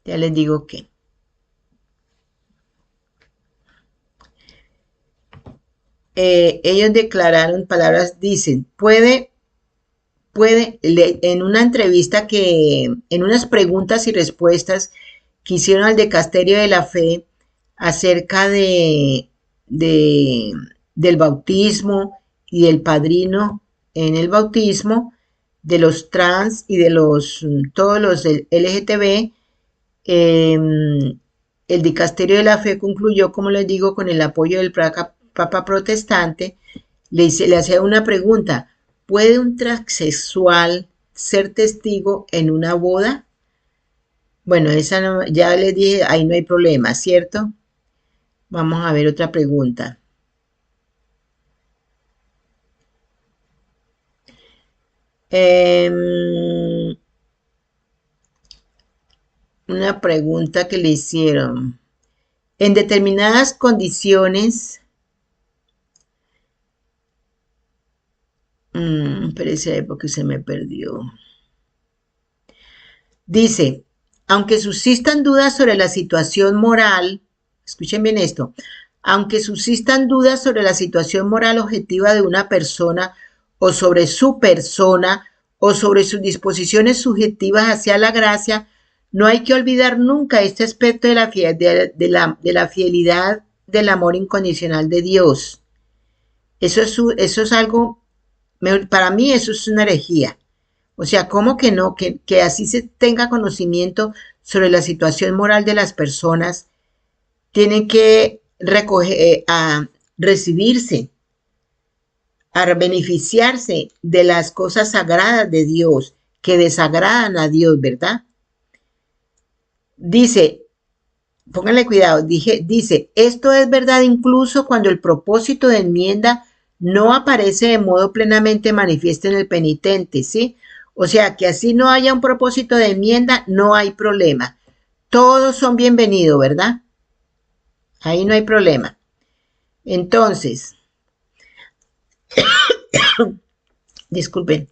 ya les digo que, ellos declararon, palabras, dicen, en una entrevista en unas preguntas y respuestas que hicieron al Dicasterio de la Fe acerca del bautismo y del padrino en el bautismo, de los trans y de todos los LGTB, el Dicasterio de la Fe concluyó, como les digo, con el apoyo del Papa protestante, le hacía una pregunta: ¿puede un transexual ser testigo en una boda? Bueno, esa no, ya les dije, ahí no hay problema, ¿cierto? Vamos a ver otra pregunta. Una pregunta que le hicieron. En determinadas condiciones, Espérese porque se me perdió. Dice, aunque subsistan dudas sobre la situación moral, escuchen bien esto, aunque subsistan dudas sobre la situación moral objetiva de una persona o sobre su persona o sobre sus disposiciones subjetivas hacia la gracia, no hay que olvidar nunca este aspecto de la fidelidad del amor incondicional de Dios. Eso es algo, para mí eso es una herejía. O sea, ¿cómo que no? Que así se tenga conocimiento sobre la situación moral de las personas, tienen que a recibirse, a beneficiarse de las cosas sagradas de Dios, que desagradan a Dios, ¿verdad? Dice, pónganle cuidado, dice, esto es verdad incluso cuando el propósito de enmienda no aparece de modo plenamente manifiesto en el penitente, ¿sí? O sea, que así no haya un propósito de enmienda, no hay problema. Todos son bienvenidos, ¿verdad? Ahí no hay problema. Entonces, disculpen,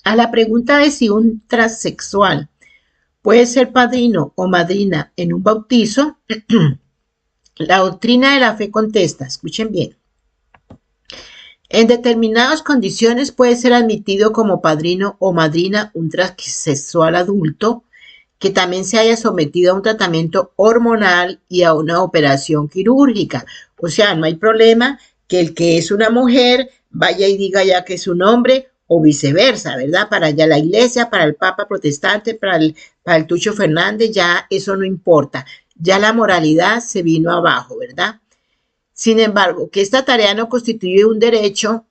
a la pregunta de si un transexual puede ser padrino o madrina en un bautizo, la doctrina de la fe contesta, escuchen bien, en determinadas condiciones puede ser admitido como padrino o madrina un transexual adulto que también se haya sometido a un tratamiento hormonal y a una operación quirúrgica. O sea, no hay problema que el que es una mujer vaya y diga ya que es un hombre o viceversa, ¿verdad? Para ya la iglesia, para el Papa protestante, para el Tucho Fernández, ya eso no importa. Ya la moralidad se vino abajo, ¿verdad? Sin embargo, que esta tarea no constituye un derecho,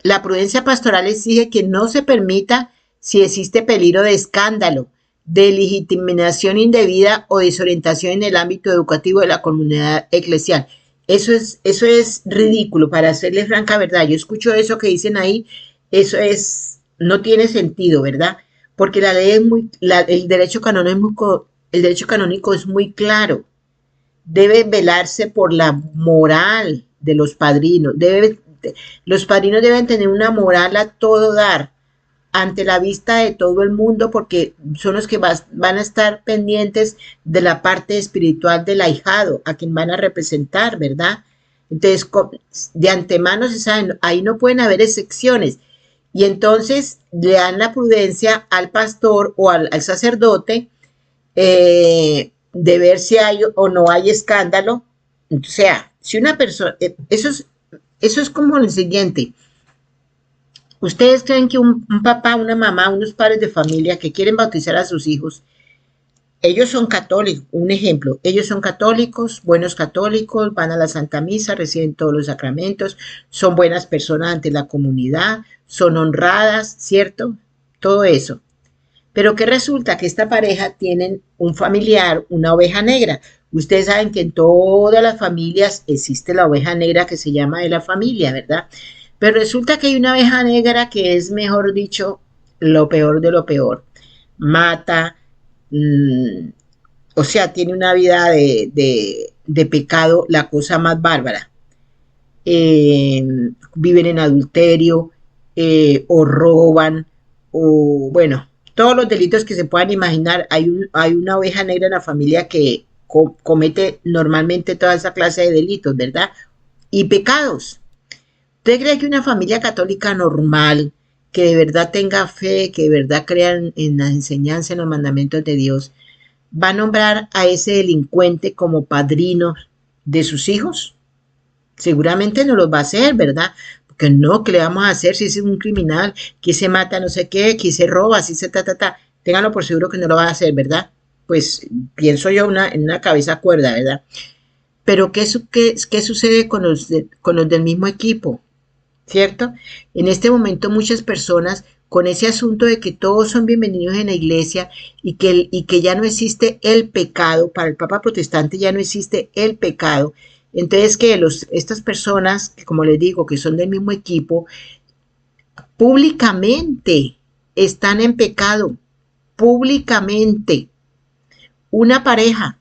la prudencia pastoral exige que no se permita si existe peligro de escándalo, de legitimación indebida o desorientación en el ámbito educativo de la comunidad eclesial. Eso es ridículo, para serles franca verdad. Yo escucho eso que dicen ahí, no tiene sentido, ¿verdad? Porque la ley es el derecho canónico es muy claro. Debe velarse por la moral de los padrinos. Los padrinos deben tener una moral a todo dar, ante la vista de todo el mundo, porque son los que van a estar pendientes de la parte espiritual del ahijado, a quien van a representar, ¿verdad? Entonces, de antemano se saben, ahí no pueden haber excepciones. Y entonces le dan la prudencia al pastor o al sacerdote de ver si hay o no hay escándalo. O sea, si una persona, eso es como lo siguiente. ¿Ustedes creen que un papá, una mamá, unos padres de familia que quieren bautizar a sus hijos, ellos son católicos, un ejemplo, ellos son católicos, buenos católicos, van a la Santa Misa, reciben todos los sacramentos, son buenas personas ante la comunidad, son honradas, ¿cierto? Todo eso. Pero ¿qué resulta? Que esta pareja tienen un familiar, una oveja negra. Ustedes saben que en todas las familias existe la oveja negra que se llama de la familia, ¿verdad? Pero resulta que hay una oveja negra que es, mejor dicho, lo peor de lo peor. Mata, o sea, tiene una vida de pecado, la cosa más bárbara. Viven en adulterio, o roban, o bueno, todos los delitos que se puedan imaginar. Hay una oveja negra en la familia que comete normalmente toda esa clase de delitos, ¿verdad? Y pecados. ¿Usted cree que una familia católica normal, que de verdad tenga fe, que de verdad crea en la enseñanza, en los mandamientos de Dios, va a nombrar a ese delincuente como padrino de sus hijos? Seguramente no los va a hacer, ¿verdad? Porque no, ¿qué le vamos a hacer si es un criminal, que se mata no sé qué, que se roba, si se Ténganlo por seguro que no lo va a hacer, ¿verdad? Pues pienso yo en una cabeza cuerda, ¿verdad? Pero ¿qué sucede con los del mismo equipo? ¿Cierto? En este momento muchas personas con ese asunto de que todos son bienvenidos en la iglesia y que ya no existe el pecado, para el Papa protestante ya no existe el pecado. Entonces que estas personas, que como les digo, que son del mismo equipo, públicamente están en pecado, públicamente. Una pareja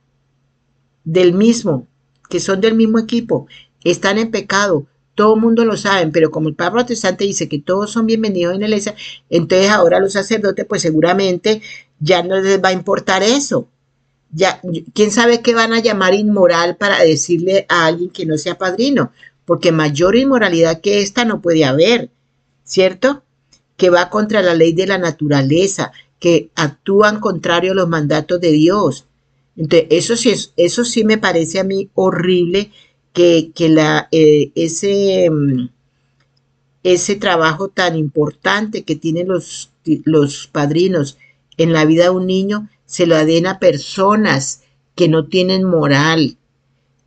que son del mismo equipo, están en pecado, todo el mundo lo sabe, pero como el Papa protestante dice que todos son bienvenidos en la iglesia, entonces ahora los sacerdotes pues seguramente ya no les va a importar eso. Ya, quién sabe qué van a llamar inmoral para decirle a alguien que no sea padrino, porque mayor inmoralidad que esta no puede haber, ¿cierto? Que va contra la ley de la naturaleza, que actúan contrario a los mandatos de Dios. Entonces, eso sí me parece a mí horrible que ese trabajo tan importante que tienen los padrinos en la vida de un niño se lo den a personas que no tienen moral.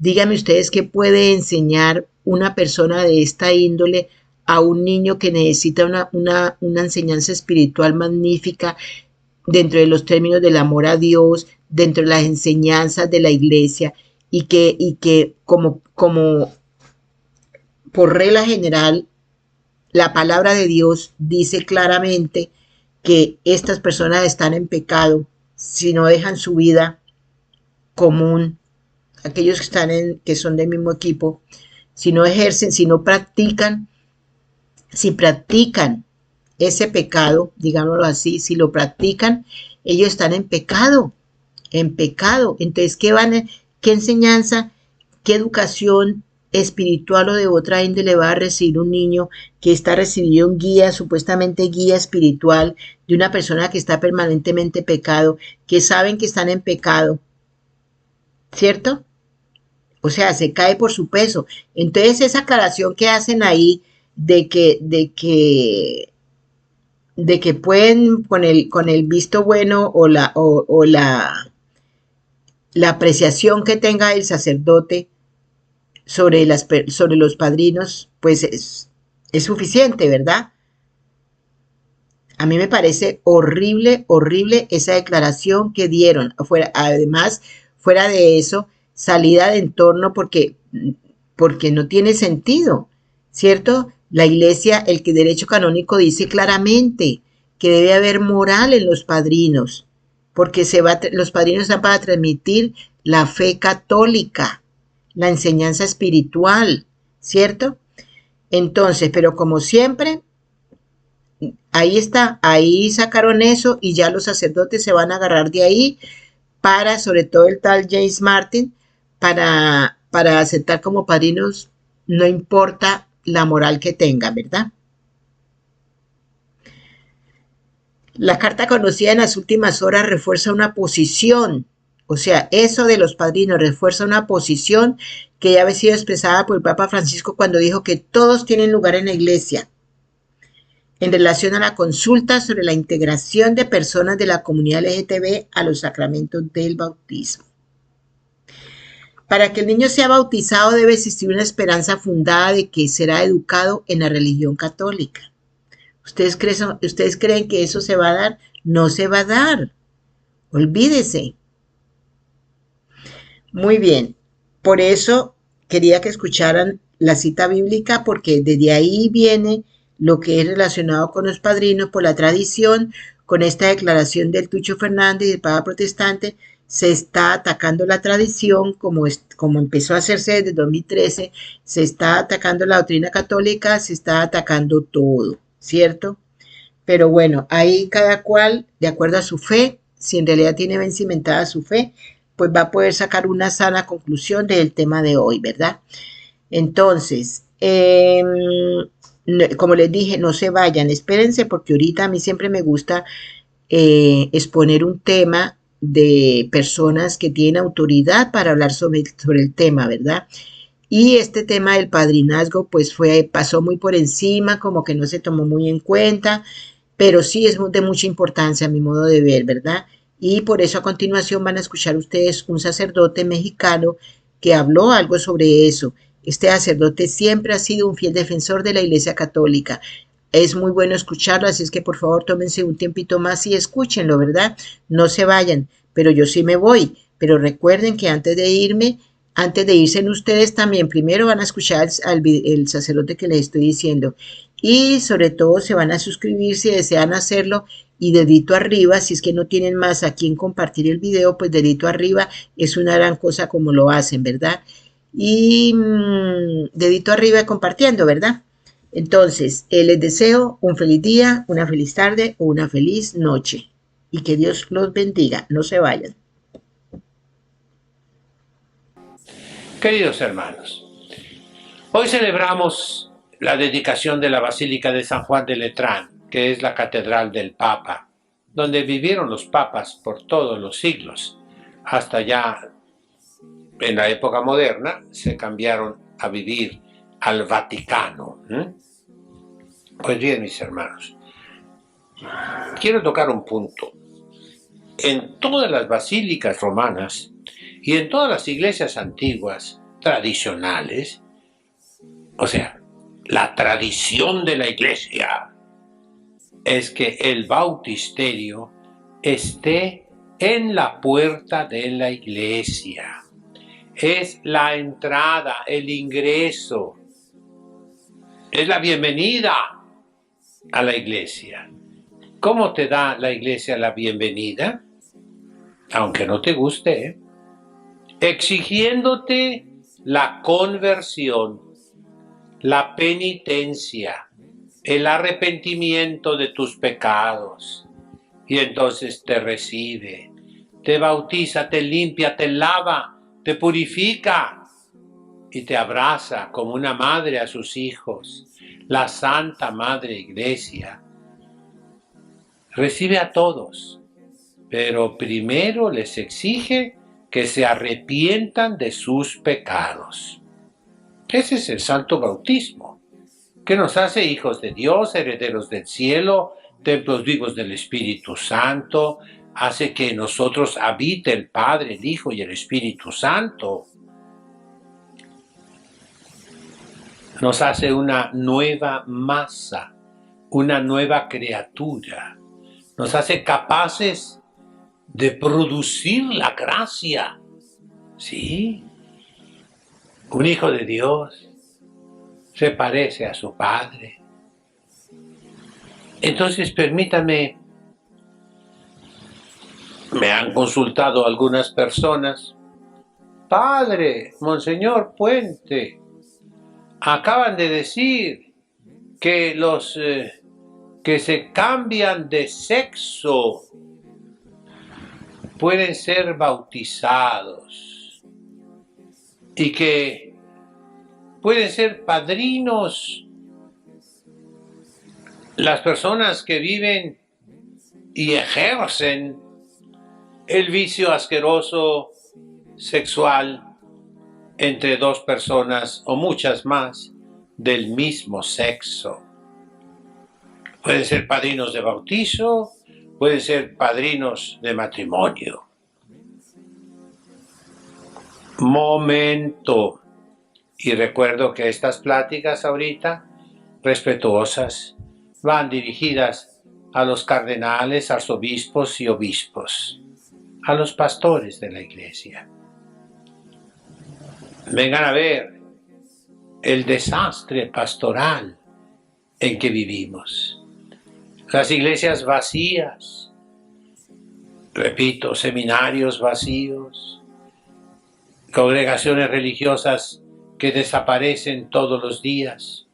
Díganme ustedes qué puede enseñar una persona de esta índole a un niño que necesita una enseñanza espiritual magnífica dentro de los términos del amor a Dios, dentro de las enseñanzas de la iglesia y que como por regla general la palabra de Dios dice claramente que estas personas están en pecado si no dejan su vida común, aquellos que son del mismo equipo, si no ejercen, si no practican, si practican ese pecado, digámoslo así, si lo practican, ellos están en pecado, en pecado. Entonces, qué enseñanza, qué educación espiritual o de otra índole va a recibir un niño que está recibiendo un guía, supuestamente guía espiritual, de una persona que está permanentemente en pecado, que saben que están en pecado, ¿cierto? O sea, se cae por su peso. Entonces, esa aclaración que hacen ahí de que pueden con el visto bueno o la apreciación que tenga el sacerdote sobre los padrinos, pues es suficiente, ¿verdad? A mí me parece horrible, horrible esa declaración que dieron. Además, fuera de eso, salida de entorno porque no tiene sentido, ¿cierto? La iglesia, el que derecho canónico dice claramente que debe haber moral en los padrinos, porque los padrinos están para transmitir la fe católica, la enseñanza espiritual, ¿cierto? Entonces, pero como siempre, ahí está, ahí sacaron eso y ya los sacerdotes se van a agarrar de ahí sobre todo el tal James Martin, para aceptar como padrinos, no importa la moral que tengan, ¿verdad? La carta conocida en las últimas horas refuerza una posición, o sea, eso de los padrinos refuerza una posición que ya había sido expresada por el Papa Francisco cuando dijo que todos tienen lugar en la iglesia en relación a la consulta sobre la integración de personas de la comunidad LGTB a los sacramentos del bautismo. Para que el niño sea bautizado debe existir una esperanza fundada de que será educado en la religión católica. ¿Ustedes creen que eso se va a dar? No se va a dar. Olvídese. Muy bien. Por eso quería que escucharan la cita bíblica, porque desde ahí viene lo que es relacionado con los padrinos por la tradición, con esta declaración del Tucho Fernández y del Papa Protestante. Se está atacando la tradición, como empezó a hacerse desde 2013, se está atacando la doctrina católica, se está atacando todo, ¿cierto? Pero bueno, ahí cada cual, de acuerdo a su fe, si en realidad tiene bien cimentada su fe, pues va a poder sacar una sana conclusión del tema de hoy, ¿verdad? Entonces, como les dije, no se vayan, espérense, porque ahorita a mí siempre me gusta exponer un tema de personas que tienen autoridad para hablar sobre el tema, ¿verdad? Y este tema del padrinazgo pues pasó muy por encima, como que no se tomó muy en cuenta, pero sí es de mucha importancia a mi modo de ver, ¿verdad? Y por eso a continuación van a escuchar ustedes un sacerdote mexicano que habló algo sobre eso. Este sacerdote siempre ha sido un fiel defensor de la Iglesia Católica. Es muy bueno escucharlo, así es que por favor tómense un tiempito más y escúchenlo, ¿verdad? No se vayan, pero yo sí me voy. Pero recuerden que antes de irse ustedes también, primero van a escuchar el sacerdote que les estoy diciendo. Y sobre todo se van a suscribir si desean hacerlo, y dedito arriba, si es que no tienen más a quien compartir el video, pues dedito arriba es una gran cosa como lo hacen, ¿verdad? y dedito arriba compartiendo, ¿verdad? Entonces, les deseo un feliz día, una feliz tarde o una feliz noche. Y que Dios los bendiga. No se vayan. Queridos hermanos, hoy celebramos la dedicación de la Basílica de San Juan de Letrán, que es la catedral del Papa, donde vivieron los papas por todos los siglos, hasta ya en la época moderna se cambiaron a vivir al Vaticano. Pues bien, mis hermanos, quiero tocar un punto. En todas las basílicas romanas y en todas las iglesias antiguas, tradicionales, o sea, la tradición de la iglesia es que el bautisterio esté en la puerta de la iglesia. Es la entrada, el ingreso, es la bienvenida a la iglesia. ¿Cómo te da la iglesia la bienvenida? Aunque no te guste, exigiéndote la conversión, la penitencia, el arrepentimiento de tus pecados. Y entonces te recibe, te bautiza, te limpia, te lava, te purifica y te abraza como una madre a sus hijos. La Santa Madre Iglesia recibe a todos, pero primero les exige que se arrepientan de sus pecados. Ese es el santo bautismo, que nos hace hijos de Dios, herederos del cielo, templos vivos del Espíritu Santo, hace que en nosotros habite el Padre, el Hijo y el Espíritu Santo. Nos hace una nueva masa, una nueva criatura. Nos hace capaces de producir la gracia. Sí, un hijo de Dios se parece a su Padre. Entonces, permítame, me han consultado algunas personas. Padre, Monseñor Puente, acaban de decir que los que se cambian de sexo pueden ser bautizados y que pueden ser padrinos las personas que viven y ejercen el vicio asqueroso sexual entre dos personas o muchas más del mismo sexo. Pueden ser padrinos de bautizo, pueden ser padrinos de matrimonio. Momento. Y recuerdo que estas pláticas ahorita, respetuosas, van dirigidas a los cardenales, arzobispos y obispos, a los pastores de la iglesia. Vengan a ver el desastre pastoral en que vivimos. Las iglesias vacías, repito, seminarios vacíos, congregaciones religiosas que desaparecen todos los días,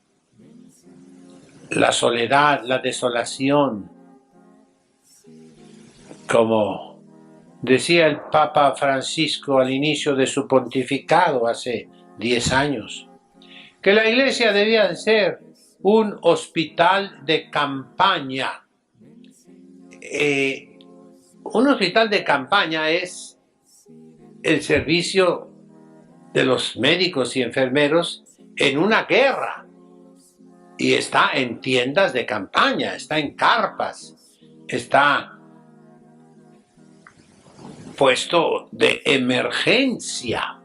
la soledad, la desolación, como decía el Papa Francisco al inicio de su pontificado hace 10 años, que la iglesia debía de ser un hospital de campaña. Un hospital de campaña es el servicio de los médicos y enfermeros en una guerra. Y está en tiendas de campaña, está en carpas, está puesto de emergencia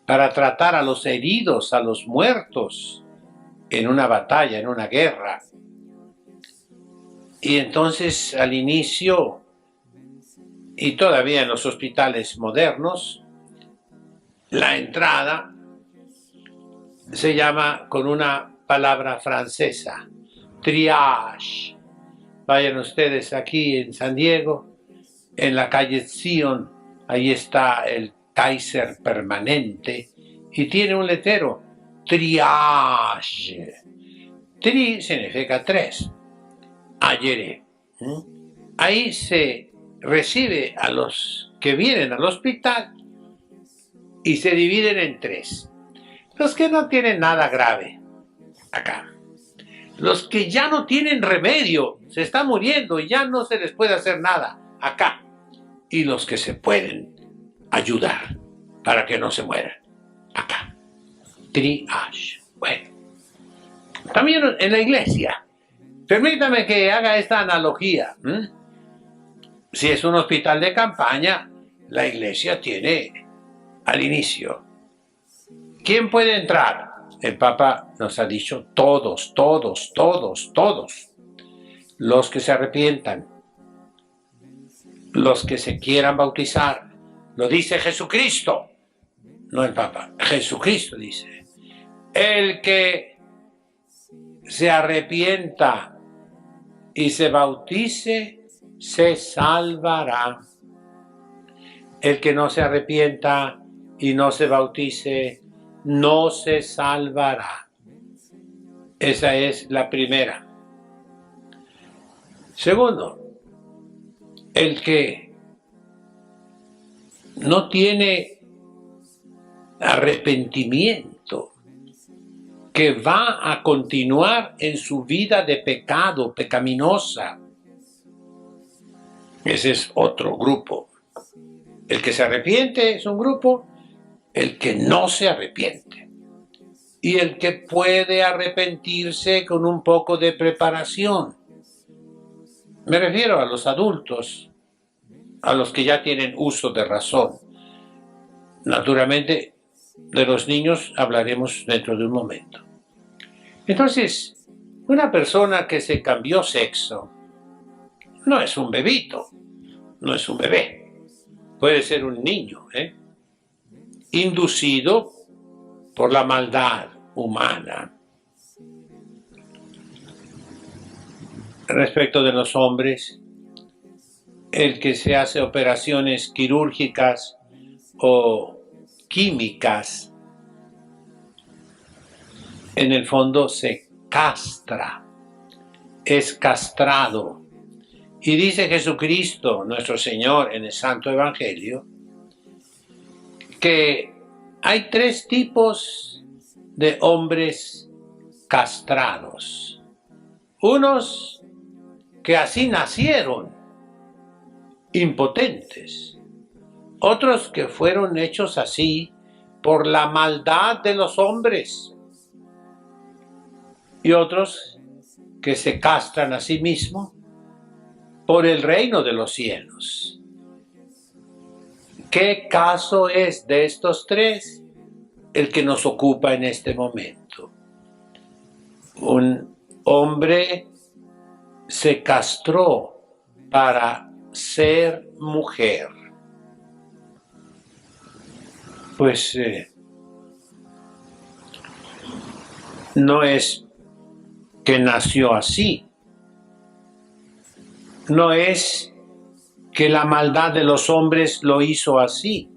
para tratar a los heridos, a los muertos en una batalla, en una guerra. Y entonces al inicio, y todavía en los hospitales modernos, la entrada se llama con una palabra francesa, triage. Vayan ustedes aquí en San Diego, en la calle Zion, ahí está el Kaiser permanente, y tiene un letrero, triage. Tri significa 3. Ayer. Ahí se recibe a los que vienen al hospital y se dividen en 3. Los que no tienen nada grave, acá. Los que ya no tienen remedio, se están muriendo y ya no se les puede hacer nada, acá. Y los que se pueden ayudar para que no se mueran, acá. Triage. Bueno, también en la iglesia. Permítame que haga esta analogía. Si es un hospital de campaña, la iglesia tiene al inicio. ¿Quién puede entrar? El Papa nos ha dicho todos, todos, todos, todos. Los que se arrepientan, los que se quieran bautizar. Lo dice Jesucristo, no el Papa. Jesucristo dice. El que se arrepienta y se bautice, se salvará. El que no se arrepienta y no se bautice, no se salvará. Esa es la primera. Segundo, el que no tiene arrepentimiento, que va a continuar en su vida de pecado, pecaminosa. Ese es otro grupo. El que se arrepiente es un grupo, el que no se arrepiente. Y el que puede arrepentirse con un poco de preparación. Me refiero a los adultos, a los que ya tienen uso de razón. Naturalmente, de los niños hablaremos dentro de un momento. Entonces, una persona que se cambió sexo no es un bebito, no es un bebé, puede ser un niño, inducido por la maldad humana. Respecto de los hombres, el que se hace operaciones quirúrgicas o químicas, en el fondo se castra, es castrado. Y dice Jesucristo, nuestro Señor, en el Santo Evangelio, que hay 3 tipos de hombres castrados. Unos que así nacieron, impotentes. Otros que fueron hechos así por la maldad de los hombres. Y otros que se castran a sí mismos por el reino de los cielos. ¿Qué caso es de estos 3 el que nos ocupa en este momento? Un hombre se castró para ser mujer. Pues no es que nació así. No es que la maldad de los hombres lo hizo así.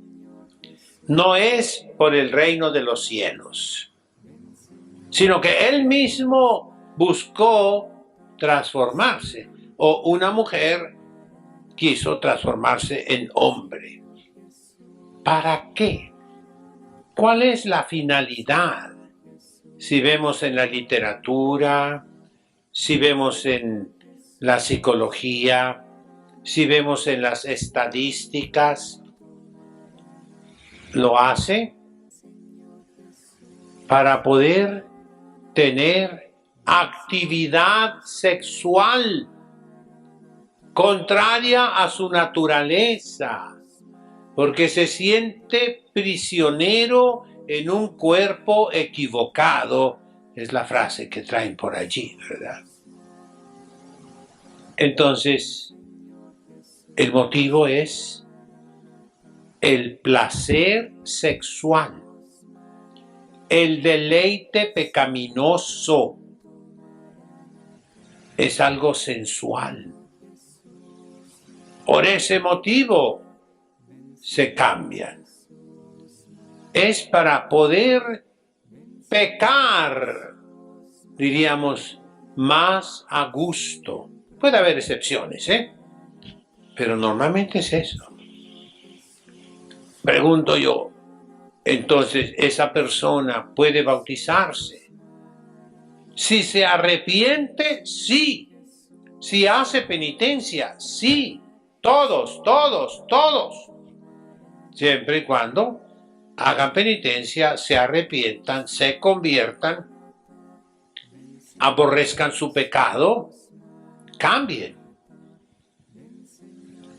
No es por el reino de los cielos, sino que él mismo buscó transformarse, o una mujer quiso transformarse en hombre. ¿Para qué? ¿Cuál es la finalidad? Si vemos en la literatura, si vemos en la psicología, si vemos en las estadísticas, lo hace para poder tener actividad sexual contraria a su naturaleza, porque se siente prisionero en un cuerpo equivocado, es la frase que traen por allí, ¿verdad? Entonces, el motivo es el placer sexual, el deleite pecaminoso, es algo sensual. Por ese motivo se cambian. es para poder pecar, diríamos, más a gusto. Puede haber excepciones, pero normalmente es eso. Pregunto yo, entonces, ¿esa persona puede bautizarse? Si se arrepiente, sí. Si hace penitencia, sí. Todos. Siempre y cuando hagan penitencia, se arrepientan, se conviertan, aborrezcan su pecado, cambien.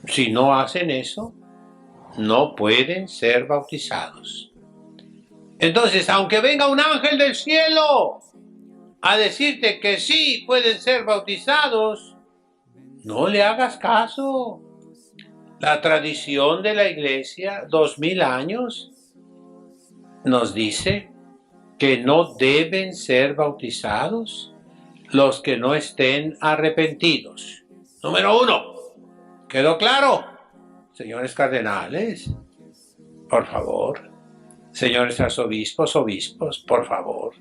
Si no hacen eso, no pueden ser bautizados. Entonces, aunque venga un ángel del cielo a decirte que sí pueden ser bautizados, no le hagas caso. La tradición de la iglesia, 2000 años, nos dice que no deben ser bautizados los que no estén arrepentidos. Número 1. ¿Quedó claro? Señores cardenales, por favor. Señores arzobispos, obispos, por favor.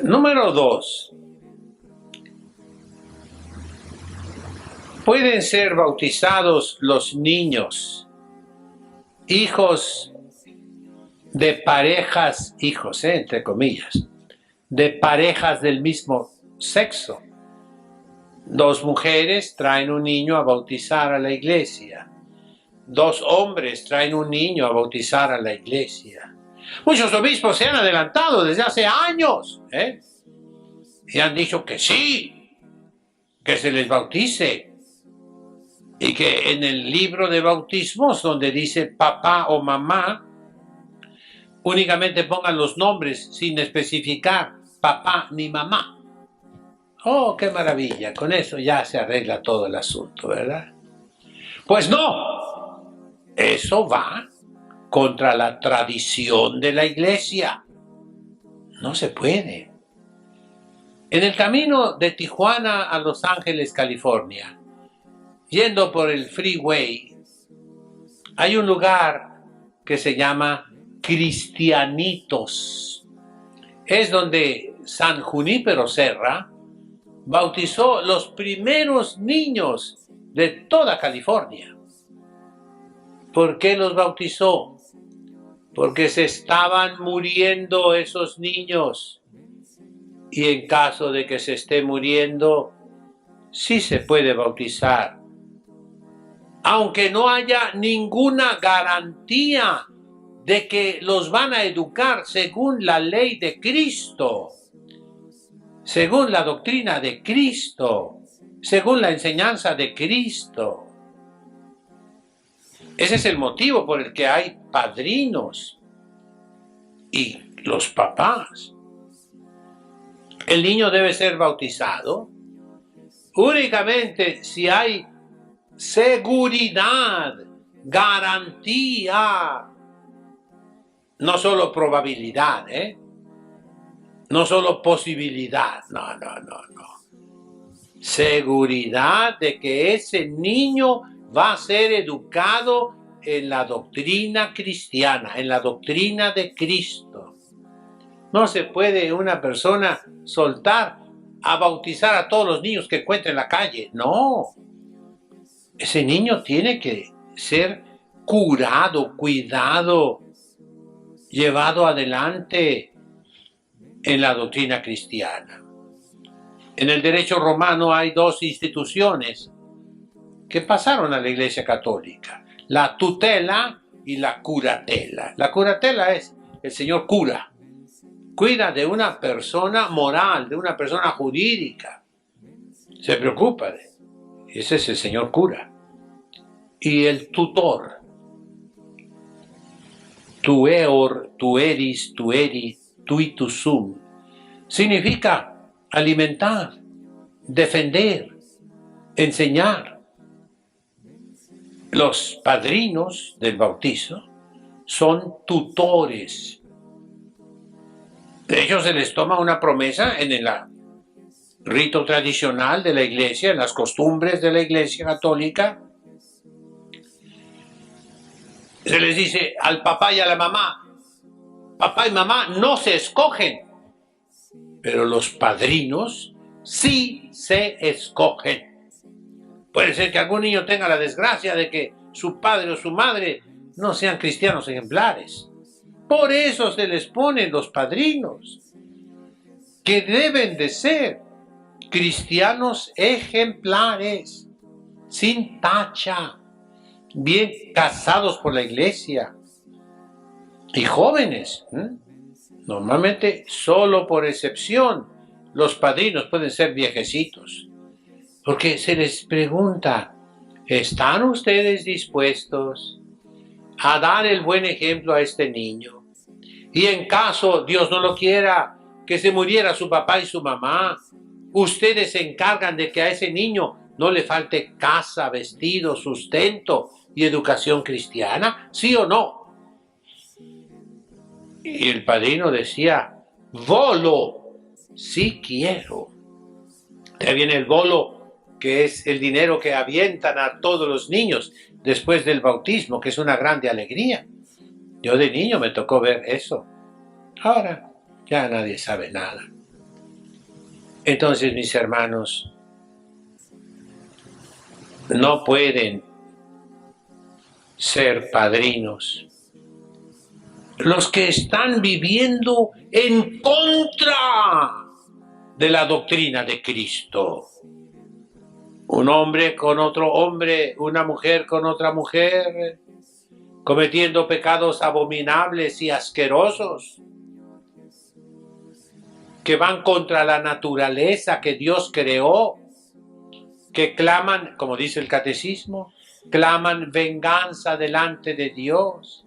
Número 2. Pueden ser bautizados los niños, hijos de parejas, hijos, entre comillas, de parejas del mismo sexo. 2 mujeres traen un niño a bautizar a la iglesia. 2 hombres traen un niño a bautizar a la iglesia. Muchos obispos se han adelantado desde hace años, y han dicho que sí, que se les bautice. Y que en el libro de bautismos, donde dice papá o mamá, únicamente pongan los nombres sin especificar papá ni mamá. Oh, qué maravilla, con eso ya se arregla todo el asunto, ¿verdad? Pues no, eso va contra la tradición de la iglesia. No se puede. En el camino de Tijuana a Los Ángeles, California, yendo por el freeway, hay un lugar que se llama Cristianitos. Es donde San Junípero Serra bautizó los primeros niños de toda California. ¿Por qué los bautizó? Porque se estaban muriendo esos niños. Y en caso de que se esté muriendo, sí se puede bautizar. Aunque no haya ninguna garantía de que los van a educar según la ley de Cristo, según la doctrina de Cristo, según la enseñanza de Cristo. Ese es el motivo por el que hay padrinos y los papás. El niño debe ser bautizado únicamente si hay seguridad, garantía, no solo probabilidad, no solo posibilidad, no. Seguridad de que ese niño va a ser educado en la doctrina cristiana, en la doctrina de Cristo. No se puede una persona soltar a bautizar a todos los niños que encuentre en la calle, no. Ese niño tiene que ser curado, cuidado, llevado adelante en la doctrina cristiana. En el derecho romano hay 2 instituciones que pasaron a la Iglesia Católica: la tutela y la curatela. La curatela es el señor cura, cuida de una persona moral, de una persona jurídica, se preocupa de. Ese es el señor cura. Y el tutor, tueor, tueris, tueri, tuitusum, significa alimentar, defender, enseñar. Los padrinos del bautizo son tutores. De hecho, se les toma una promesa en el rito tradicional de la iglesia, en las costumbres de la iglesia católica. Se les dice al papá y a la mamá, papá y mamá no se escogen, pero los padrinos sí se escogen. Puede ser que algún niño tenga la desgracia de que su padre o su madre no sean cristianos ejemplares. Por eso se les ponen los padrinos, que deben de ser cristianos ejemplares, sin tacha, bien casados por la iglesia, y jóvenes. Normalmente, solo por excepción, los padrinos pueden ser viejecitos, porque se les pregunta, ¿están ustedes dispuestos a dar el buen ejemplo a este niño? Y en caso, Dios no lo quiera, que se muriera su papá y su mamá, ustedes se encargan de que a ese niño no le falte casa, vestido, sustento y educación cristiana, ¿sí o no? Y el padrino decía, volo, sí quiero. Ya viene el volo, que es el dinero que avientan a todos los niños después del bautismo, que es una grande alegría. Yo de niño me tocó ver eso. Ahora ya nadie sabe nada. Entonces, mis hermanos, no pueden ser padrinos los que están viviendo en contra de la doctrina de Cristo. Un hombre con otro hombre, una mujer con otra mujer, cometiendo pecados abominables y asquerosos, que van contra la naturaleza que Dios creó, que claman, como dice el catecismo, claman venganza delante de Dios.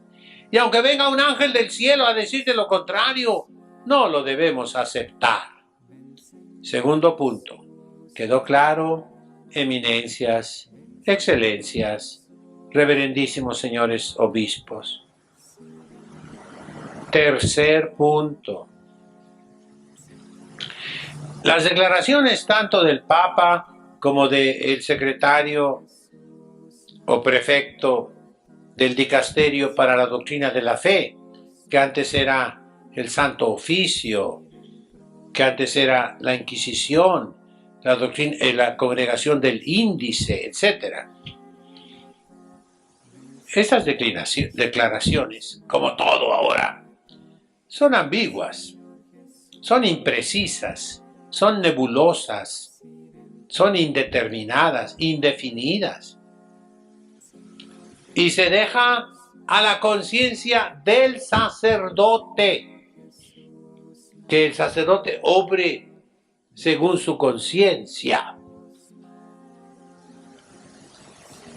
Y aunque venga un ángel del cielo a decirte lo contrario, no lo debemos aceptar. Segundo punto, quedó claro, eminencias, excelencias, reverendísimos señores obispos. Tercer punto, las declaraciones tanto del Papa como del secretario o prefecto del dicasterio para la doctrina de la fe, que antes era el Santo Oficio, que antes era la Inquisición, la congregación del Índice, etc. Estas declaraciones, como todo ahora, son ambiguas, son imprecisas, son nebulosas, son indeterminadas, indefinidas. Y se deja a la conciencia del sacerdote, que el sacerdote obre según su conciencia.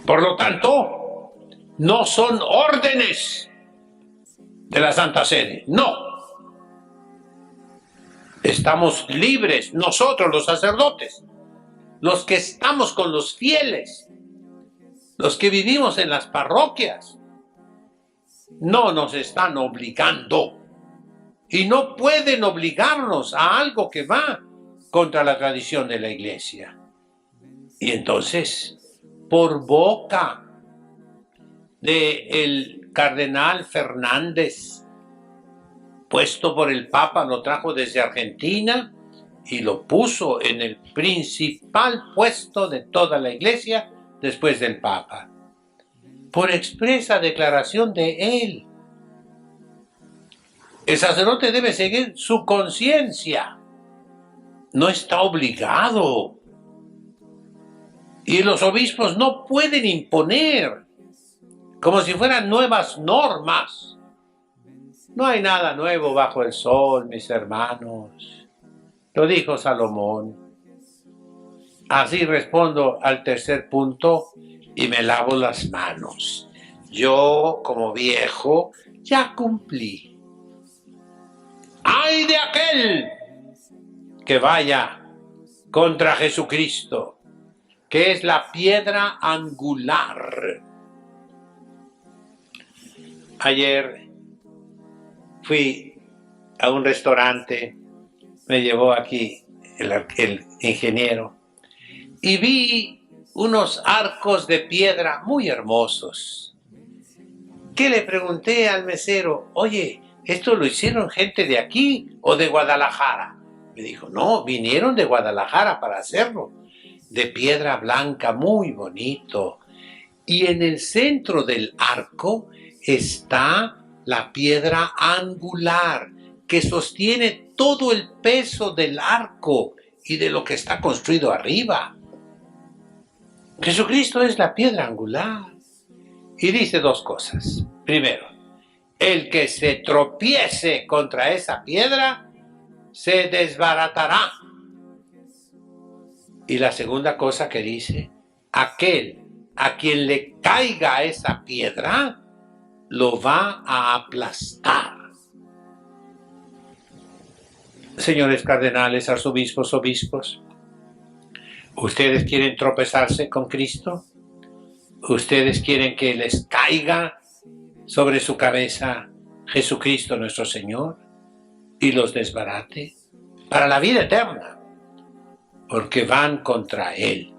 Por lo tanto, no son órdenes de la Santa Sede, no. Estamos libres, nosotros los sacerdotes, los que estamos con los fieles, los que vivimos en las parroquias, no nos están obligando y no pueden obligarnos a algo que va contra la tradición de la Iglesia. Y entonces, por boca del cardenal Fernández, puesto por el Papa, lo trajo desde Argentina y lo puso en el principal puesto de toda la Iglesia después del Papa, por expresa declaración de él. El sacerdote debe seguir su conciencia, no está obligado. Y los obispos no pueden imponer como si fueran nuevas normas. No hay nada nuevo bajo el sol, mis hermanos. Lo dijo Salomón. Así respondo al tercer punto y me lavo las manos. Yo, como viejo, ya cumplí. ¡Ay de aquel que vaya contra Jesucristo, que es la piedra angular! Ayer fui a un restaurante, me llevó aquí el ingeniero, y vi unos arcos de piedra muy hermosos. que le pregunté al mesero, oye, ¿esto lo hicieron gente de aquí o de Guadalajara? Me dijo, no, vinieron de Guadalajara para hacerlo, de piedra blanca, muy bonito. Y en el centro del arco está la piedra angular, que sostiene todo el peso del arco y de lo que está construido arriba. Jesucristo es la piedra angular. Y dice dos cosas. Primero, el que se tropiece contra esa piedra se desbaratará. Y la segunda cosa que dice, aquel a quien le caiga esa piedra lo va a aplastar. Señores cardenales, arzobispos, obispos, ¿ustedes quieren tropezarse con Cristo? ¿Ustedes quieren que les caiga sobre su cabeza Jesucristo nuestro Señor y los desbarate para la vida eterna? Porque van contra Él.